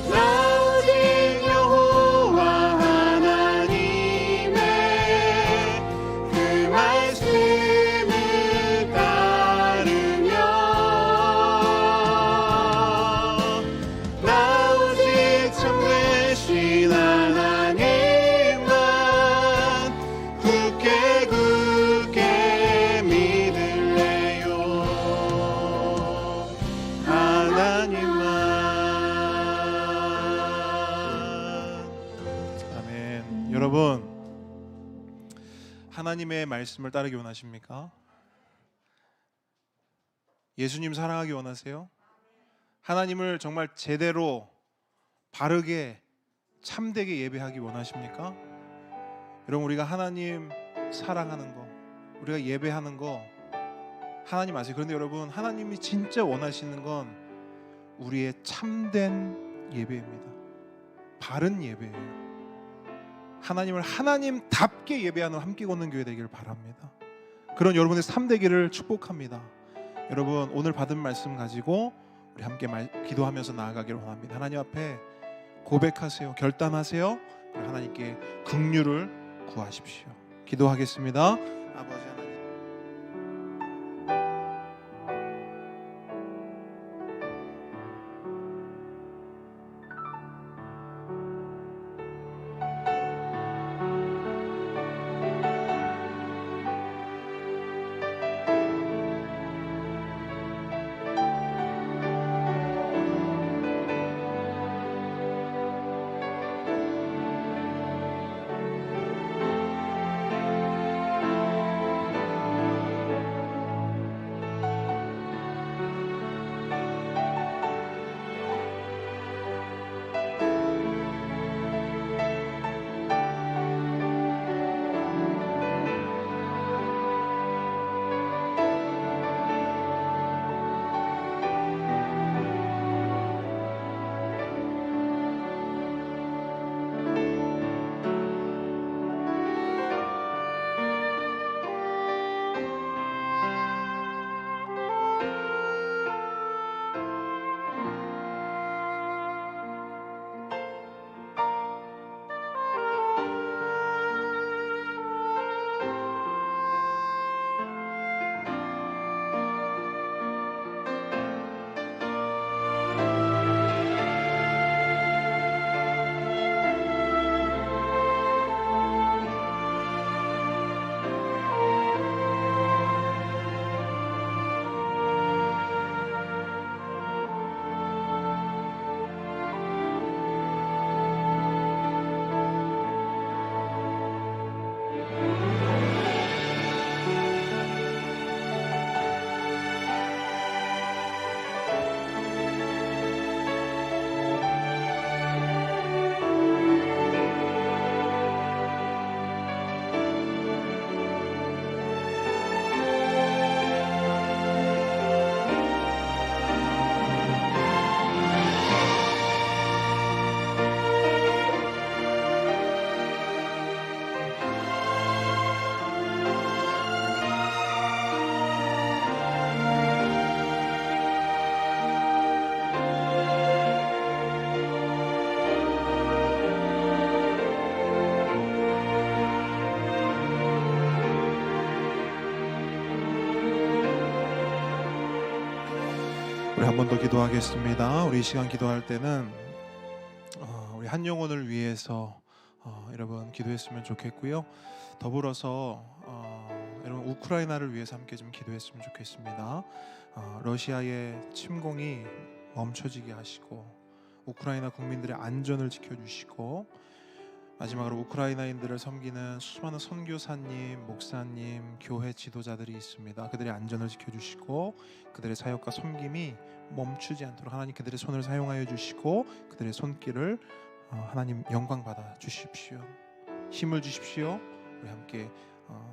나 오직 여호와 하나님의 그 말씀을 따르며 나 오직 참되신 하나님만 굳게 믿을래요. 하나님만. 아멘. 여러분, 하나님의 말씀을 따르기 원하십니까? 예수님 사랑하기 원하세요? 하나님을 정말 제대로 바르게 참되게 예배하기 원하십니까? 여러분, 우리가 하나님 사랑하는 거, 우리가 예배하는 거 하나님 아세요? 그런데 여러분, 하나님이 진짜 원하시는 건 우리의 참된 예배입니다. 바른 예배예요. 하나님을 하나님답게 예배하는 함께 걷는 교회 되기를 바랍니다. 그런 여러분의 삶 되기를 축복합니다. 여러분, 오늘 받은 말씀 가지고 우리 함께 기도하면서 나아가기를 원합니다. 하나님 앞에 고백하세요. 결단하세요. 하나님께 긍휼을 구하십시오. 기도하겠습니다. 아버지 하나님, 우리 한 번 더 기도하겠습니다. 우리 이 시간 기도할 때는 우리 한 영혼을 위해서 여러분 기도했으면 좋겠고요. 더불어서 여러분 우크라이나를 위해서 함께 좀 기도했으면 좋겠습니다. 러시아의 침공이 멈춰지게 하시고 우크라이나 국민들의 안전을 지켜주시고 마지막으로 우크라이나인들을 섬기는 수많은 선교사님, 목사님, 교회 지도자들이 있습니다. 그들의 안전을 지켜주시고 그들의 사역과 섬김이 멈추지 않도록 하나님 그들의 손을 사용하여 주시고 그들의 손길을 하나님 영광 받아 주십시오. 힘을 주십시오. 우리 함께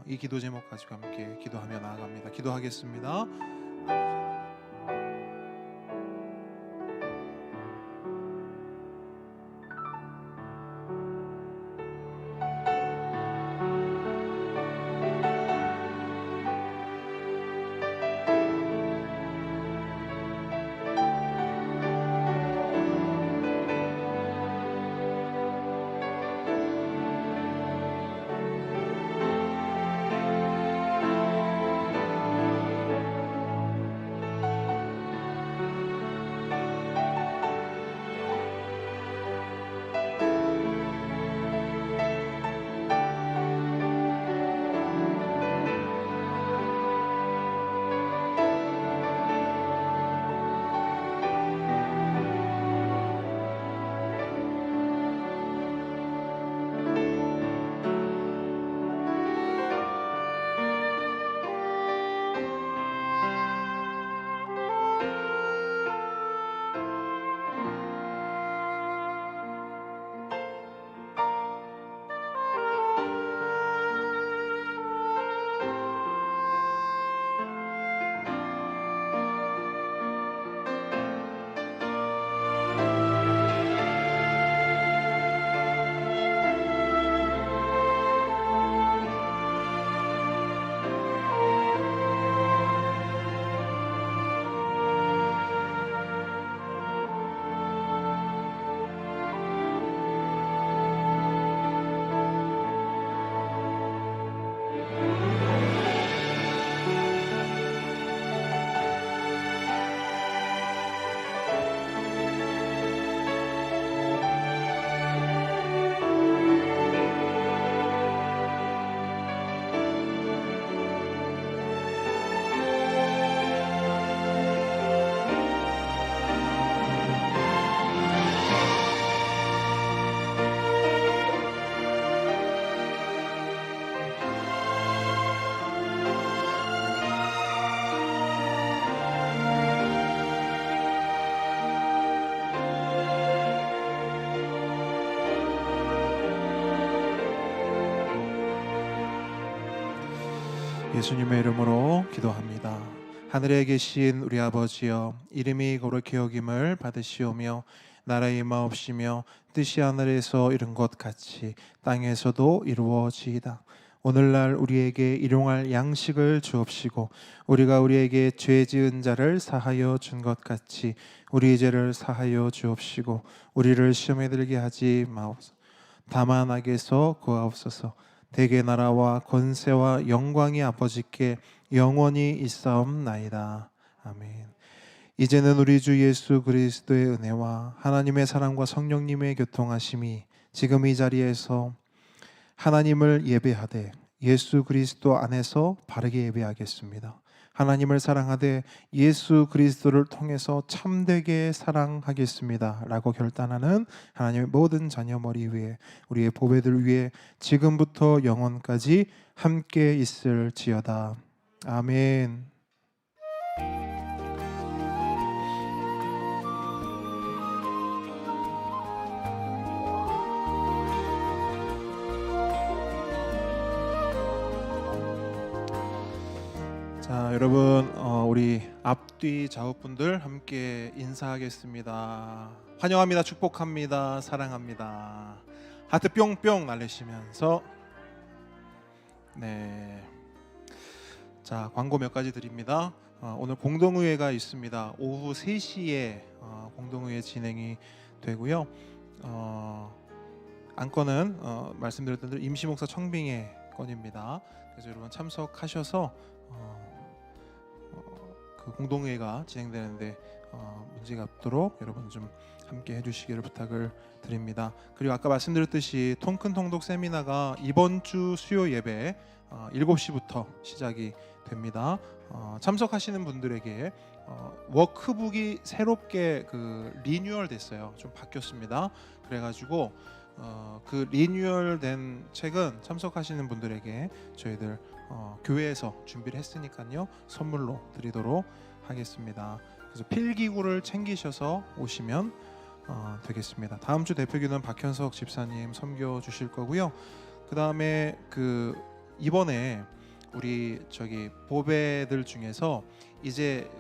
이 기도 제목 가지고 함께 기도하며 나아갑니다. 기도하겠습니다. 예수님의 이름으로 기도합니다. 하늘에 계신 우리 아버지여, 이름이 거룩히 여김을 받으시오며 나라의 임하옵시며 뜻이 하늘에서 이룬 것 같이 땅에서도 이루어지이다. 오늘날 우리에게 일용할 양식을 주옵시고 우리가 우리에게 죄 지은 자를 사하여 준 것 같이 우리 죄를 사하여 주옵시고 우리를 시험에 들게 하지 마옵소서. 다만 악에서 구하옵소서. 대개 나라와 권세와 영광이 아버지께 영원히 있사옵나이다. 아멘. 이제는 우리 주 예수 그리스도의 은혜와 하나님의 사랑과 성령님의 교통하심이 지금 이 자리에서 하나님을 예배하되 예수 그리스도 안에서 바르게 예배하겠습니다. 하나님을 사랑하되 예수 그리스도를 통해서 참되게 사랑하겠습니다 라고 결단하는 하나님의 모든 자녀 머리 위에 우리의 보배들 위에 지금부터 영원까지 함께 있을지어다. 아멘. 자, 여러분 우리 앞뒤 좌우분들 함께 인사하겠습니다. 환영합니다. 축복합니다. 사랑합니다. 하트 뿅뿅 날리시면서 네. 자, 광고 몇 가지 드립니다. 오늘 공동의회가 있습니다. 오후 3시에 공동의회 진행이 되고요. 안건은 말씀드렸던 대로 임시목사 청빙의 건입니다. 그래서 여러분 참석하셔서 그 공동회의가 진행되는데 문제가 없도록 여러분 좀 함께 해주시기를 부탁을 드립니다. 그리고 아까 말씀드렸듯이 통큰 통독 세미나가 이번 주 수요 예배 7시부터 시작이 됩니다. 참석하시는 분들에게 워크북이 새롭게 리뉴얼 됐어요. 좀 바뀌었습니다. 그래가지고 그 리뉴얼된 책은 참석하시는 분들에게 저희들 교회에서 준비를 했으니까요 선물로 드리도록 하겠습니다. 그래서 필기구를 챙기셔서 오시면 되겠습니다. 다음 주 대표기도는 박현석 집사님 섬겨 주실 거고요. 그 다음에 이번에 우리 보배들 중에서 이제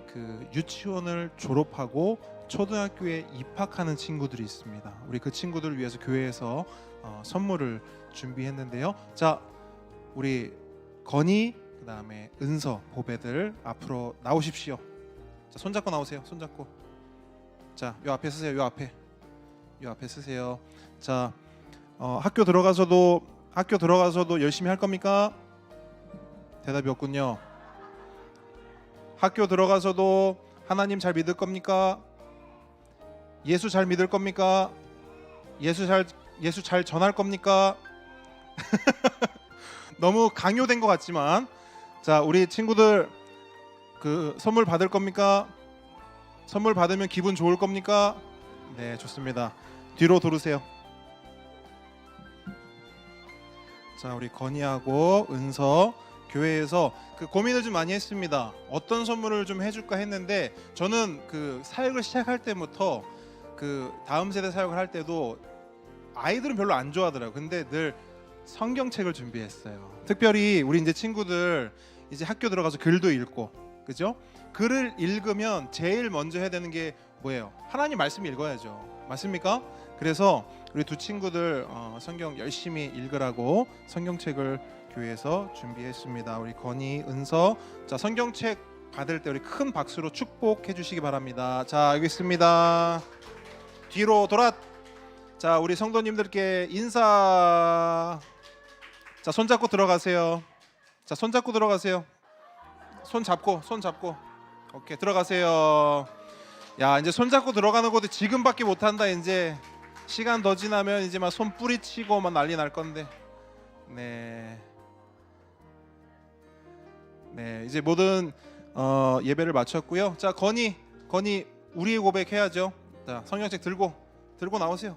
유치원을 졸업하고 초등학교에 입학하는 친구들이 있습니다. 우리 그 친구들을 위해서 교회에서 선물을 준비했는데요. 자, 우리 건희 그다음에 은서 보배들 앞으로 나오십시오. 자, 손잡고 나오세요. 손잡고. 자, 요 앞에 쓰세요. 요 앞에 쓰세요. 자, 학교 들어가서도 열심히 할 겁니까? 대답이 없군요. 학교 들어가서도 하나님 잘 믿을 겁니까? 예수 잘 믿을 겁니까? 예수 잘 전할 겁니까? 너무 강요된 것 같지만, 자, 우리 친구들 선물 받을 겁니까? 선물 받으면 기분 좋을 겁니까? 네, 좋습니다. 뒤로 돌으세요. 자, 우리 건희하고 은서 교회에서 고민을 좀 많이 했습니다. 어떤 선물을 좀 해줄까 했는데, 저는 사역을 시작할 때부터 다음 세대 사역을 할 때도 아이들은 별로 안 좋아하더라고요. 근데 늘 성경책을 준비했어요. 특별히 우리 이제 친구들 이제 학교 들어가서 글도 읽고, 그죠? 글을 읽으면 제일 먼저 해야 되는 게 뭐예요? 하나님 말씀 읽어야죠. 맞습니까? 그래서 우리 두 친구들 성경 열심히 읽으라고 성경책을 교회에서 준비했습니다. 우리 건희, 은서, 자, 성경책 받을 때 우리 큰 박수로 축복해 주시기 바랍니다. 자, 여기 있습니다. 뒤로 돌아. 자, 우리 성도님들께 인사. 자, 손잡고 들어가세요. 자, 손잡고 들어가세요. 손 잡고. 오케이, 들어가세요. 야, 이제 손잡고 들어가는 것도 지금밖에 못 한다. 이제 시간 더 지나면 이제 막 손 뿌리치고 막 난리 날 건데. 네, 이제 모든 예배를 마쳤고요. 자, 건희 우리의 고백 해야죠. 자, 성경책 들고 나오세요.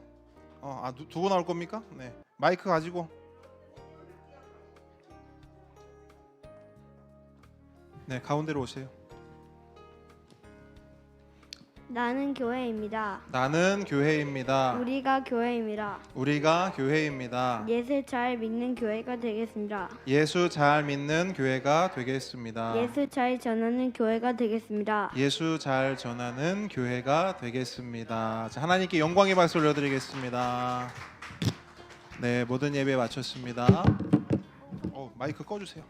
두고 나올 겁니까? 네, 마이크 가지고. 네, 가운데로 오세요. 나는 교회입니다. 나는 교회입니다. 우리가 교회입니다. 우리가 교회입니다. 예수 잘 믿는 교회가 되겠습니다. 예수 잘 믿는 교회가 되겠습니다. 예수 잘 전하는 교회가 되겠습니다. 예수 잘 전하는 교회가 되겠습니다. 자, 하나님께 영광의 박수 올려드리겠습니다. 네, 모든 예배 마쳤습니다. 마이크 꺼주세요.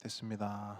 됐습니다.